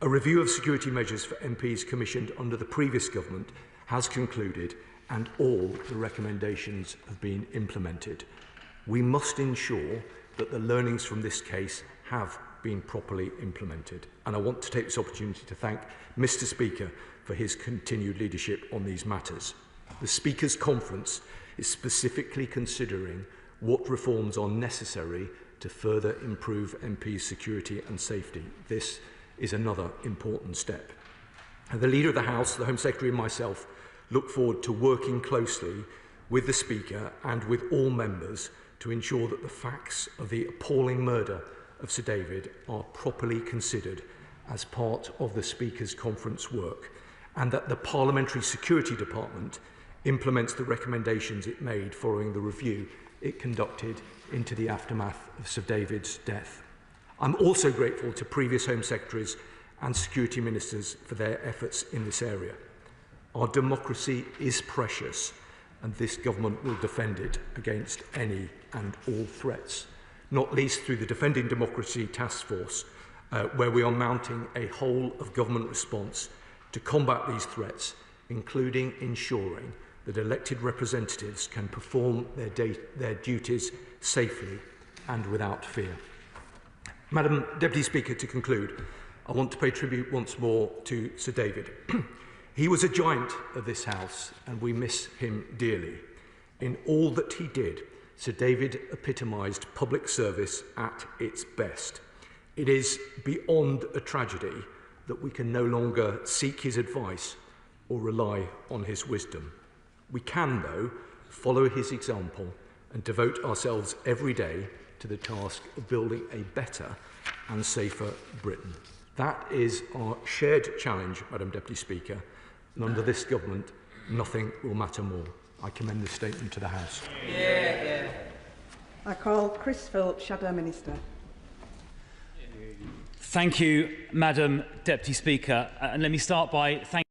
A review of security measures for MPs commissioned under the previous government has concluded, and all the recommendations have been implemented. We must ensure that the learnings from this case have been properly implemented, and I want to take this opportunity to thank Mr. Speaker for his continued leadership on these matters. The Speakers' Conference is specifically considering what reforms are necessary to further improve MPs' security and safety. This is another important step. And the Leader of the House, the Home Secretary and myself look forward to working closely with the Speaker and with all members to ensure that the facts of the appalling murder of Sir David are properly considered as part of the Speakers' Conference work, and that the Parliamentary Security Department implements the recommendations it made following the review it conducted into the aftermath of Sir David's death. I'm also grateful to previous Home Secretaries and Security Ministers for their efforts in this area. Our democracy is precious, and this government will defend it against any and all threats, not least through the Defending Democracy Task Force, where we are mounting a whole-of-government response to combat these threats, including ensuring that elected representatives can perform their duties safely and without fear. Madam Deputy Speaker, to conclude, I want to pay tribute once more to Sir David. He was a giant of this House, and we miss him dearly. In all that he did, Sir David epitomised public service at its best. It is beyond a tragedy that we can no longer seek his advice or rely on his wisdom. We can, though, follow his example and devote ourselves every day to the task of building a better and safer Britain. That is our shared challenge, Madam Deputy Speaker, and under this government, nothing will matter more. I commend this statement to the House. I call Chris Phillips, Shadow Minister. Thank you, Madam Deputy Speaker. And let me start by thanking